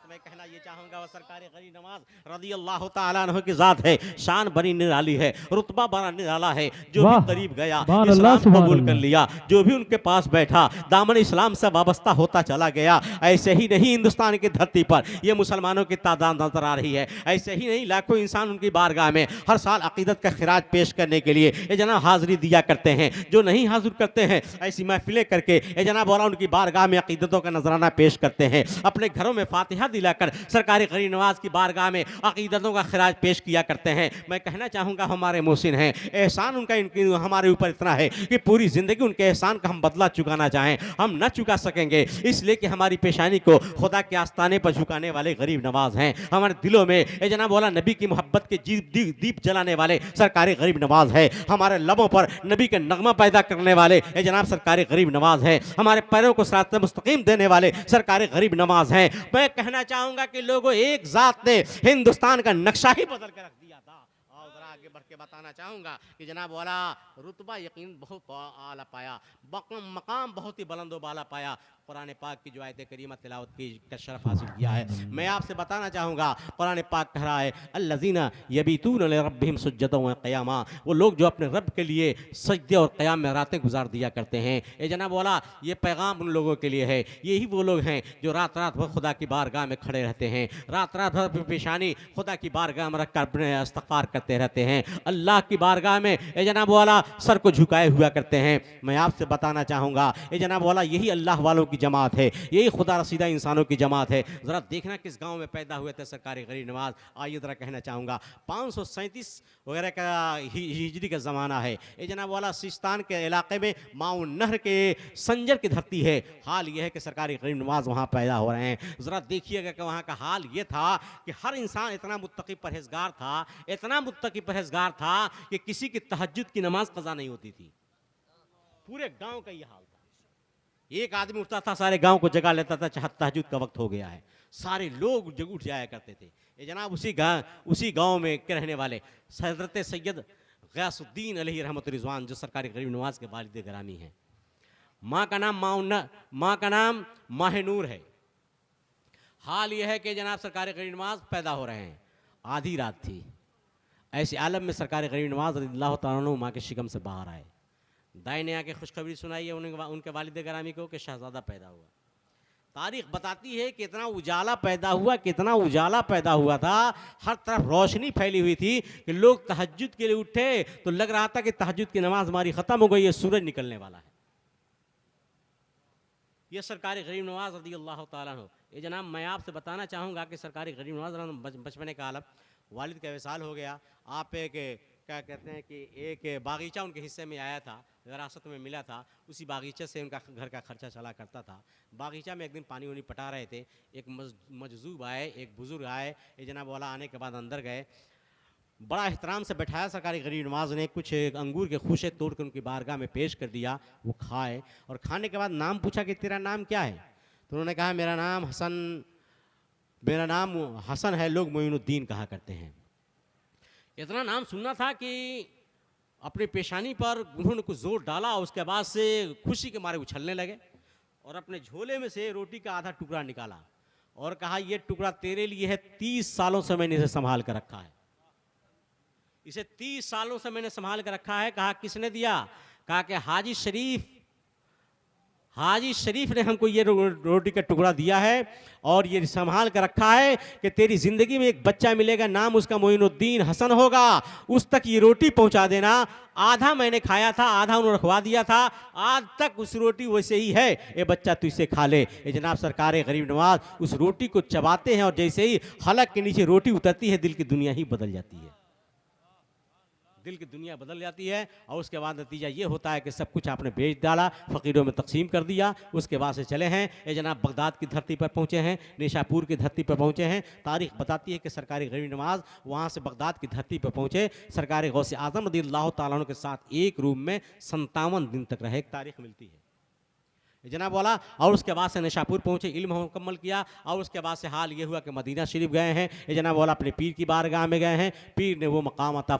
मैं कहना ये चाहूंगा, वह सरकार गरीब नवाज रज़ी अल्लाह ताला अन्हु की जात है, शान बड़ी निराली है, रुतबा बड़ा निराला है। जो भी करीब गया इस्लाम कबूल कर लिया, जो भी उनके पास बैठा दामन इस्लाम से वाबस्ता होता चला गया। ऐसे ही नहीं हिंदुस्तान की धरती पर ये मुसलमानों की तादाद नजर आ रही है, ऐसे ही नहीं लाखों इंसान उनकी बारगाह में हर साल अकीदत का खिराज पेश करने के लिए ये जनाब हाजिरी दिया करते हैं। जो नहीं हाजिर करते हैं, ऐसी महफिलें करके ये जनाब वाला उनकी बारगाह में अकीदतों का नजराना पेश करते हैं। अपने घरों में फातिहा दिलाकर सरकारी गरीब नवाज की बारगाह में अकीदतों का खिराज पेश किया करते हैं। मैं कहना चाहूँगा, हमारे मोहसिन हैं, एहसान उनका हमारे ऊपर इतना है कि पूरी ज़िंदगी उनके एहसान का हम बदला चुकाना चाहें, हम न चुका सकेंगे, इसलिए कि हमारी पेशानी को खुदा के आस्थाने पर झुकाने वाले गरीब नवाज हैं। हमारे दिलों में ये जनाब वाला नबी की मोहब्बत के दीप जलाने वाले सरकारी गरीब नवाज है। हमारे लबों पर नबी के नगमा पैदा करने वाले ये जनाब सरकारी गरीब नवाज है। हमारे पैरों को सिरात मुस्तकीम देने वाले सरकारी गरीब नवाज हैं। मैं कहना चाहूँगा कि लोगों, एक जात ने हिंदुस्तान का नक्शा ही बदल के रख दिया था। और जरा आगे बढ़ के बताना चाहूंगा कि जनाब वाला रुतबा यकीन बहुत आला पाया, मकाम बहुत ही बुलंद बाला पाया। कुरान पाक की जो आयत करीमा तिलावत की का शरफ हासिल किया है। मैं आपसे बताना चाहूँगा, कुरान पाक कह रहा है अल्लज़ीना यबीतून लिरब्बिहिम सुज्जदन व क़ियामा, वो लोग जो अपने रब के लिए सजदे और क़याम में रातें गुजार दिया करते हैं। ये जनाब वाला ये पैगाम उन लोगों के लिए है। यही वो लोग हैं जो रात रात भर खुदा की बारगाह में खड़े रहते हैं, रात रात भर पेशानी खुदा की बारगाह में रखकर अपने इस्तग़फ़ार करते रहते हैं, अल्लाह की बारगाह में ये जनाब वाला सर को झुकाए हुआ करते हैं। मैं आपसे बताना चाहूँगा, ये जनाब वाला यही अल्लाह वालों की जमात है, यही खुदा रसीदा इंसानों की जमात है। ज़रा देखना किस गांव में पैदा हुए थे सरकारी गरीब नवाज। आइए ज़रा कहना चाहूँगा, 537 वगैरह का हिजरी का ज़माना है। ये जनाब वाला सिस्तान के इलाके में माउन नहर के संजर की धरती है। हाल ये है कि सरकारी गरीब नवाज वहाँ पैदा हो रहे हैं। ज़रा देखिएगा कि वहाँ का हाल ये था कि हर इंसान इतना मुत्तकी परहेजगार था, इतना मुत्तकी परहेजगार था कि किसी की तहज्जुद की नमाज कज़ा नहीं होती थी। पूरे गाँव का ये हाल था। एक आदमी उठता था, सारे गांव को जगा लेता था, चाहे तहज्जुद का वक्त हो गया है, सारे लोग जग उठ जाया करते थे। ये जनाब उसी गांव में के रहने वाले हज़रत सैयद गयासुद्दीन अलैहि रहमत रिजवान, जो सरकारी गरीब नवाज के वालिद गिरामी हैं। माँ का नाम माहनूर है। हाल यह है कि जनाब सरकारी गरीब नवाज पैदा हो रहे हैं। आधी रात थी, ऐसे आलम में सरकारी गरीब नवाज रज़ियल्लाहु ताला अन्हु माँ के शिकम से बाहर आए। दाई ने आके खुशखबरी सुनाई है उनके वालिद गिरामी को कि शहजादा पैदा हुआ। तारीख बताती है कि कितना उजाला पैदा हुआ था। हर तरफ रोशनी फैली हुई थी कि लोग तहज्जुद के लिए उठे तो लग रहा था कि तहज्जुद की नमाज हमारी ख़त्म हो गई है, सूरज निकलने वाला है। ये सरकारी गरीब नवाज रज़ियल्लाहु ताला अन्हु। ये जनाब मैं आपसे बताना चाहूँगा कि सरकारी गरीब नवाज बचपन का आलम, वालिद का विसाल हो गया। आप एक क्या कहते हैं कि एक बागीचा उनके हिस्से में आया था, विरासत में मिला था। उसी बागीचे से उनका घर का खर्चा चला करता था। बागीचा में एक दिन पानी वानी पटा रहे थे, एक मजजूब आए, एक बुज़ुर्ग आए। ये जनाब वाला आने के बाद अंदर गए, बड़ा एहतराम से बैठाया सरकारी गरीब नवाज ने। कुछ अंगूर के खूशे तोड़ कर उनकी बारगाह में पेश कर दिया, वो खाए। और खाने के बाद नाम पूछा कि तेरा नाम क्या है? तो उन्होंने कहा मेरा नाम हसन है, लोग मोइनुद्दीन कहा करते हैं। इतना नाम सुनना था कि अपनी पेशानी पर उन्होंने कुछ जोर डाला। उसके बाद से खुशी के मारे उछलने लगे और अपने झोले में से रोटी का आधा टुकड़ा निकाला और कहा ये टुकड़ा तेरे लिए है, 30 सालों से मैंने इसे संभाल कर रखा है। इसे 30 सालों से मैंने संभाल कर रखा है। कहा किसने दिया? कहा कि हाजी शरीफ ने हमको ये रोटी का टुकड़ा दिया है और ये संभाल कर रखा है कि तेरी ज़िंदगी में एक बच्चा मिलेगा, नाम उसका मोइनुद्दीन हसन होगा, उस तक ये रोटी पहुंचा देना। आधा मैंने खाया था, आधा उन्होंने रखवा दिया था, आज तक उस रोटी वैसे ही है, ये बच्चा तू इसे खा ले। ये जनाब सरकार गरीब नवाज उस रोटी को चबाते हैं और जैसे ही हलक के नीचे रोटी उतरती है, दिल की दुनिया ही बदल जाती है। दिल की दुनिया बदल जाती है और उसके बाद नतीजा ये होता है कि सब कुछ आपने बेच डाला, फ़कीरों में तकसीम कर दिया। उसके बाद से चले हैं ये जनाब बगदाद की धरती पर पहुँचे हैं, निशापुर की धरती पर पहुँचे हैं। तारीख़ बताती है कि सरकारी गरीब नवाज वहाँ से बगदाद की धरती पर पहुँचे। सरकारी गौसे आज़म रज़ियल्लाहु ताला अन्हु के साथ एक रूम में 57 दिन तक रहे, एक तारीख़ मिलती है जनाब वाला। और उसके बाद से निशापुर पहुँचे, इल्म मुकम्मल किया और उसके बाद से हाल ये हुआ कि मदीना शरीफ गए हैं। ये जनाब वाला अपने पीर की बारगाह में गए हैं। पीर ने वो मकाम अता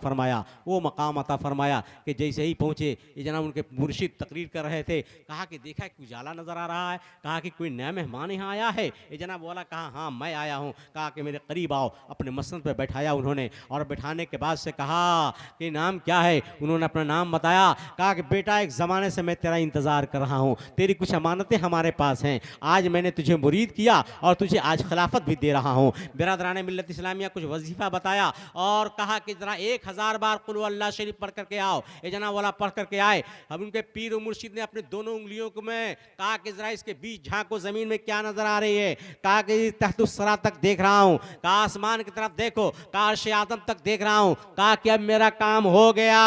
फरमाया कि जैसे ही पहुँचे ये जनाब उनके मुर्शिद तकरीर कर रहे थे। कहा कि देखा कि उजाला नज़र आ रहा है। कहा कि कोई नया मेहमान यहाँ आया है? ये जनाब वाला कहा हाँ मैं आया हूँ। कहा कि मेरे करीब आओ। अपने मसनद पर बैठाया उन्होंने और बैठाने के बाद से कहा कि नाम क्या है? उन्होंने अपना नाम बताया। कहा कि बेटा एक ज़माने से मैं तेरा इंतज़ार कर रहा हूँ, तेरी कुछ अमानतें हमारे पास हैं, आज मैंने तुझे मुरीद किया और तुझे आज खिलाफत भी दे रहा हूँ। बिरादरान मिल्लत इस्लामिया कुछ वजीफ़ा बताया और कहा कि जरा 1000 बार कुल अल्लाह शरीफ पढ़ करके आओ। ये जना वाला पढ़ करके आए। अब उनके पीर और मुर्शिद ने अपने दोनों उंगलियों को में कहा कि जरा इसके बीच झांको, ज़मीन में क्या नज़र आ रही है? कहा कि तहतुस्सरा तक देख रहा हूँ। कहा आसमान की तरफ देखो। कहा अर्श आदम तक देख रहा हूँ। कहा कि अब मेरा काम हो गया।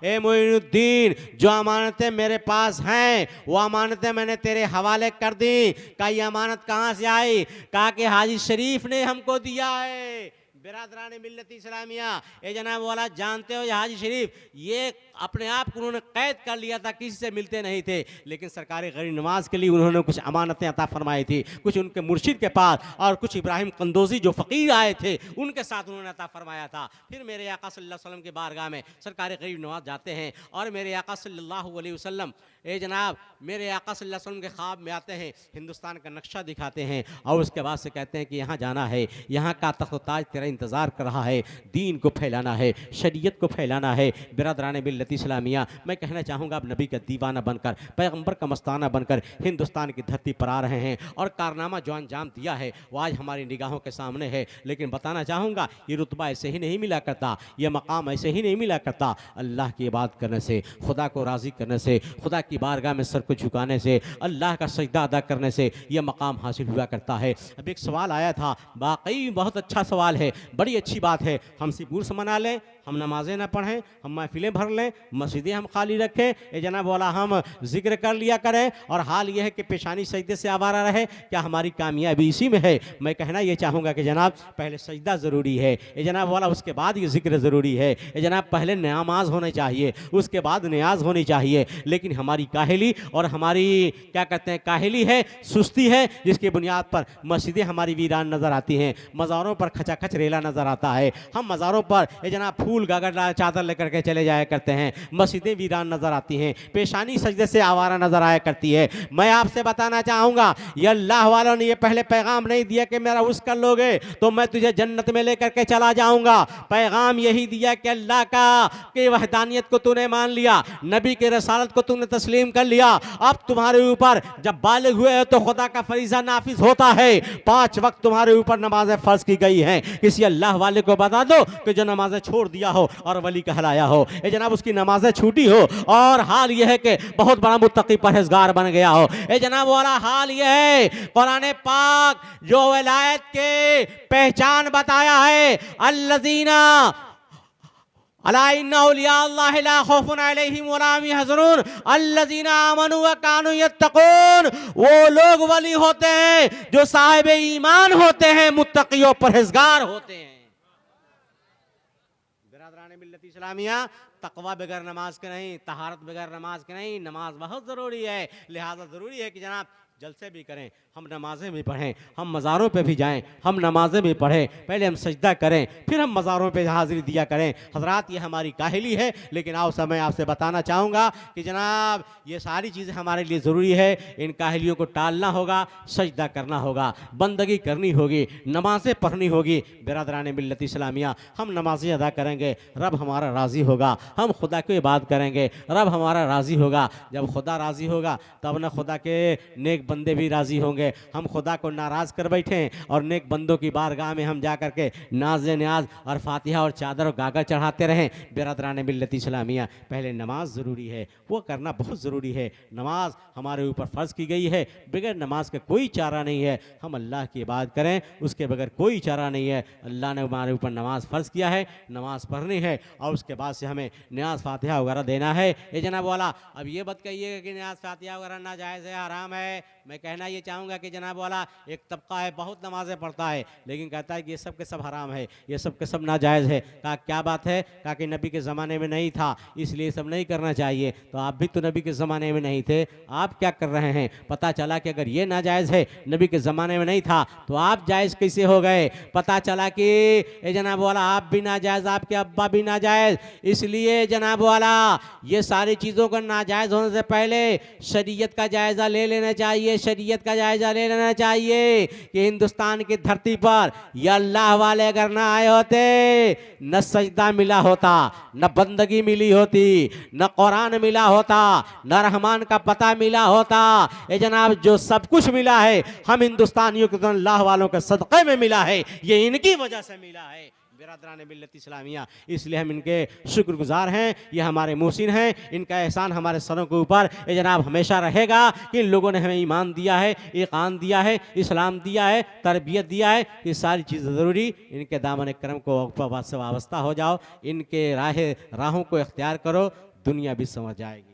ए मोइनुद्दीन, जो अमानतें मेरे पास हैं वो अमानतें मैंने तेरे हवाले कर दी। कहा ये अमानत कहाँ से आई? कहा कि हाजी शरीफ ने हमको दिया है। बिरादरान मिल्लत इस्लामिया, ये जनाब वाला जानते हो हाजी शरीफ ये अपने आप को उन्होंने कैद कर लिया था, किसी से मिलते नहीं थे, लेकिन सरकारी गरीब नवाज के लिए उन्होंने कुछ अमानतें अता फरमाई थी। कुछ उनके मुर्शिद के पास और कुछ इब्राहिम कंदोजी जो फ़कीर आए थे उनके साथ उन्होंने अता फरमाया था। फिर मेरे आका सल्लल्लाहु अलैहि वसल्लम के बारगाह में सरकारी गरीब नवाज जाते हैं और मेरे आका सल्लल्लाहु अलैहि वसल्लम जनाब मेरे आका सल्लल्लाहु अलैहि वसल्लम के ख्वाब में आते हैं, हिंदुस्तान का नक्शा दिखाते हैं और उसके बाद से कहते हैं कि यहाँ जाना है, यहाँ का तख्त ताज तेरा इंतज़ार कर रहा है, दीन को फैलाना है, शरीयत को फैलाना है। बिरादरान मिल्लत इस्लामिया, मैं कहना चाहूँगा आप नबी का दीवाना बनकर, पैगंबर का मस्ताना बनकर हिंदुस्तान की धरती पर आ रहे हैं और कारनामा जो अंजाम दिया है वो आज हमारी निगाहों के सामने है। लेकिन बताना चाहूँगा ये रुतबा ऐसे ही नहीं मिला करता, ये मकाम ऐसे ही नहीं मिला करता। अल्लाह की इबादत करने से, खुदा को राज़ी करने से, खुदा की बारगाह में सर को झुकाने से, अल्लाह का सजदा अदा करने से यह मकाम हासिल हुआ करता है। अब एक सवाल आया था, वाकई बहुत अच्छा सवाल है, बड़ी अच्छी बात है। हम सिबूर से मना लें, हम नमाजें ना पढ़ें, हम महफिलें भर लें, मस्जिदें हम खाली रखें, ये जनाब वाला हम जिक्र कर लिया करें और हाल ये है कि पेशानी सजदे से आवारा रहे, क्या हमारी कामयाबी इसी में है? मैं कहना ये चाहूँगा कि जनाब पहले सजदा ज़रूरी है, ये जनाब वाला उसके बाद ये जिक्र ज़रूरी है। ये जनाब पहले नमाज होनी चाहिए, उसके बाद नियाज होनी चाहिए। लेकिन हमारी काहिली और हमारी क्या कहते हैं काहिली है, सुस्ती है, जिसकी बुनियाद पर मस्जिदें हमारी वीरान नज़र आती हैं, मज़ारों पर खचाखच रेला मेला नज़र आता है। हम मज़ारों पर ये जनाब फूल गागर चादर लेकर के चले जाया करते हैं, मस्जिदें वीरान नज़र आती हैं, पेशानी सजदे से आवारा नज़र आया करती है। मैं आपसे बताना चाहूँगा ये अल्लाह वालों ने ये पहले पैगाम नहीं दिया कि मेरा उस कर लोगे तो मैं तुझे जन्नत में लेकर के चला जाऊँगा। पैगाम यही दिया कि अल्लाह का के वहदानियत को तूने मान लिया, नबी के रसालत को तूने तस्लीम कर लिया, अब तुम्हारे ऊपर जब बालिग हुए हो तो खुदा का फरीज़ा नाफिज होता है। 5 वक्त तुम्हारे ऊपर नमाजें फ़र्ज की गई हैं। किसी अल्लाह वाले को बता दो कि जो नमाजें छोड़ दिया हो और वली कहलाया हो, ये जनाब उसकी नमाजें छूटी हो और हाल यह है कि बहुत बड़ा मुत्तकी परहेजगार बन गया हो। ये जनाब वाला हाल यह है, कुरान पाक जो विलायत के पहचान बताया है, अल्लज़ीना अला इन्ना औलिया अल्लाह ला खौफुन अलैहिम वला हुम यहज़नून अल्लज़ीना आमनू व कानू यत्तकून। वो लोग वली होते हैं जो साहिब ईमान होते हैं, मुत्तकी और परहेजगार होते हैं। बिरादरान मिल्लत इस्लामिया, तकवा बगैर नमाज के नहीं, तहारत बगैर नमाज के नहीं। नमाज बहुत ज़रूरी है, लिहाजा ज़रूरी है कि जनाब जलसे भी करें, हम नमाजें भी पढ़ें, हम मज़ारों पे भी जाएं, हम नमाजें भी पढ़ें, पहले हम सजदा करें फिर हम मज़ारों पे हाज़िरी दिया करें। हज़रात ये हमारी काहिली है, लेकिन आओ समय आपसे बताना चाहूँगा कि जनाब ये सारी चीज़ें हमारे लिए ज़रूरी है। इन काहिलियों को टालना होगा, सजदा करना होगा, बंदगी करनी होगी, नमाज़ें पढ़नी होगी। बिरादरान मिल्लत इस्लामिया, हम नमाज़ें अदा करेंगे, रब हमारा राज़ी होगा, हम खुदा को इबादत करेंगे, रब हमारा राज़ी होगा। जब खुदा राज़ी होगा तब न खुदा के नेक बंदे भी राज़ी होंगे। हम खुदा को नाराज़ कर बैठे और नेक बंदों की बारगाह में हम जा कर के नाज न्याज और फातिहा और चादर और गागर चढ़ाते रहें। बिरादरान मिल्लत इस्लामिया, पहले नमाज ज़रूरी है, वो करना बहुत ज़रूरी है। नमाज हमारे ऊपर फ़र्ज़ की गई है, बगैर नमाज का कोई चारा नहीं है। हम अल्लाह की इबादत करें, उसके बगैर कोई चारा नहीं है। अल्लाह ने हमारे ऊपर नमाज फ़र्ज़ किया है, नमाज पढ़नी है और उसके बाद से हमें न्याज फातिहा वगैरह देना है। ये जनाब वाला, अब ये बात कहिएगा कि न्याज फातिहा वगैरह नाजायज़ है, हराम है। मैं कहना ये चाहूँगा कि जनाब वाला एक तबका है बहुत नमाज़ें पढ़ता है लेकिन कहता है कि ये सब के सब हराम है, ये सब के सब नाजायज़ है। कहा क्या बात है? कहा कि नबी के ज़माने में नहीं था इसलिए सब नहीं करना चाहिए। तो आप भी तो नबी के ज़माने में नहीं थे, आप क्या कर रहे हैं? पता चला कि अगर ये नाजायज़ है, नबी के ज़माने में नहीं था, तो आप जायज़ कैसे हो गए? पता चला कि ये जनाब वाला आप भी नाजायज़, आपके अब्बा भी नाजायज़। इसलिए जनाब वाला ये सारी चीज़ों का नाजायज़ होने से पहले शरीयत का जायज़ा ले लेना चाहिए, शरीयत का जायज़ा ले लेना चाहिए कि हिंदुस्तान की धरती पर ये अल्लाह वाले अगर ना आए होते, न सजदा मिला होता, न बंदगी मिली होती, न कुरान मिला होता, न रहमान का पता मिला होता। ये जनाब जो सब कुछ मिला है हम हिंदुस्तानियों को तो अल्लाह वालों के सदक़े में मिला है, ये इनकी वजह से मिला है। बिरादरान मिल्लत इस्लामिया, इसलिए हम इनके शुक्रगुजार हैं, ये हमारे मोहसिन हैं, इनका एहसान हमारे सरों के ऊपर ये जनाब हमेशा रहेगा कि इन लोगों ने हमें ईमान दिया है, ईकान दिया है, इस्लाम दिया है, तरबियत दिया है। ये सारी चीज़ें ज़रूरी, इनके दामन करम को से वाबस्ता हो जाओ, इनके राहों को इख्तियार करो, दुनिया भी समझ जाएगी।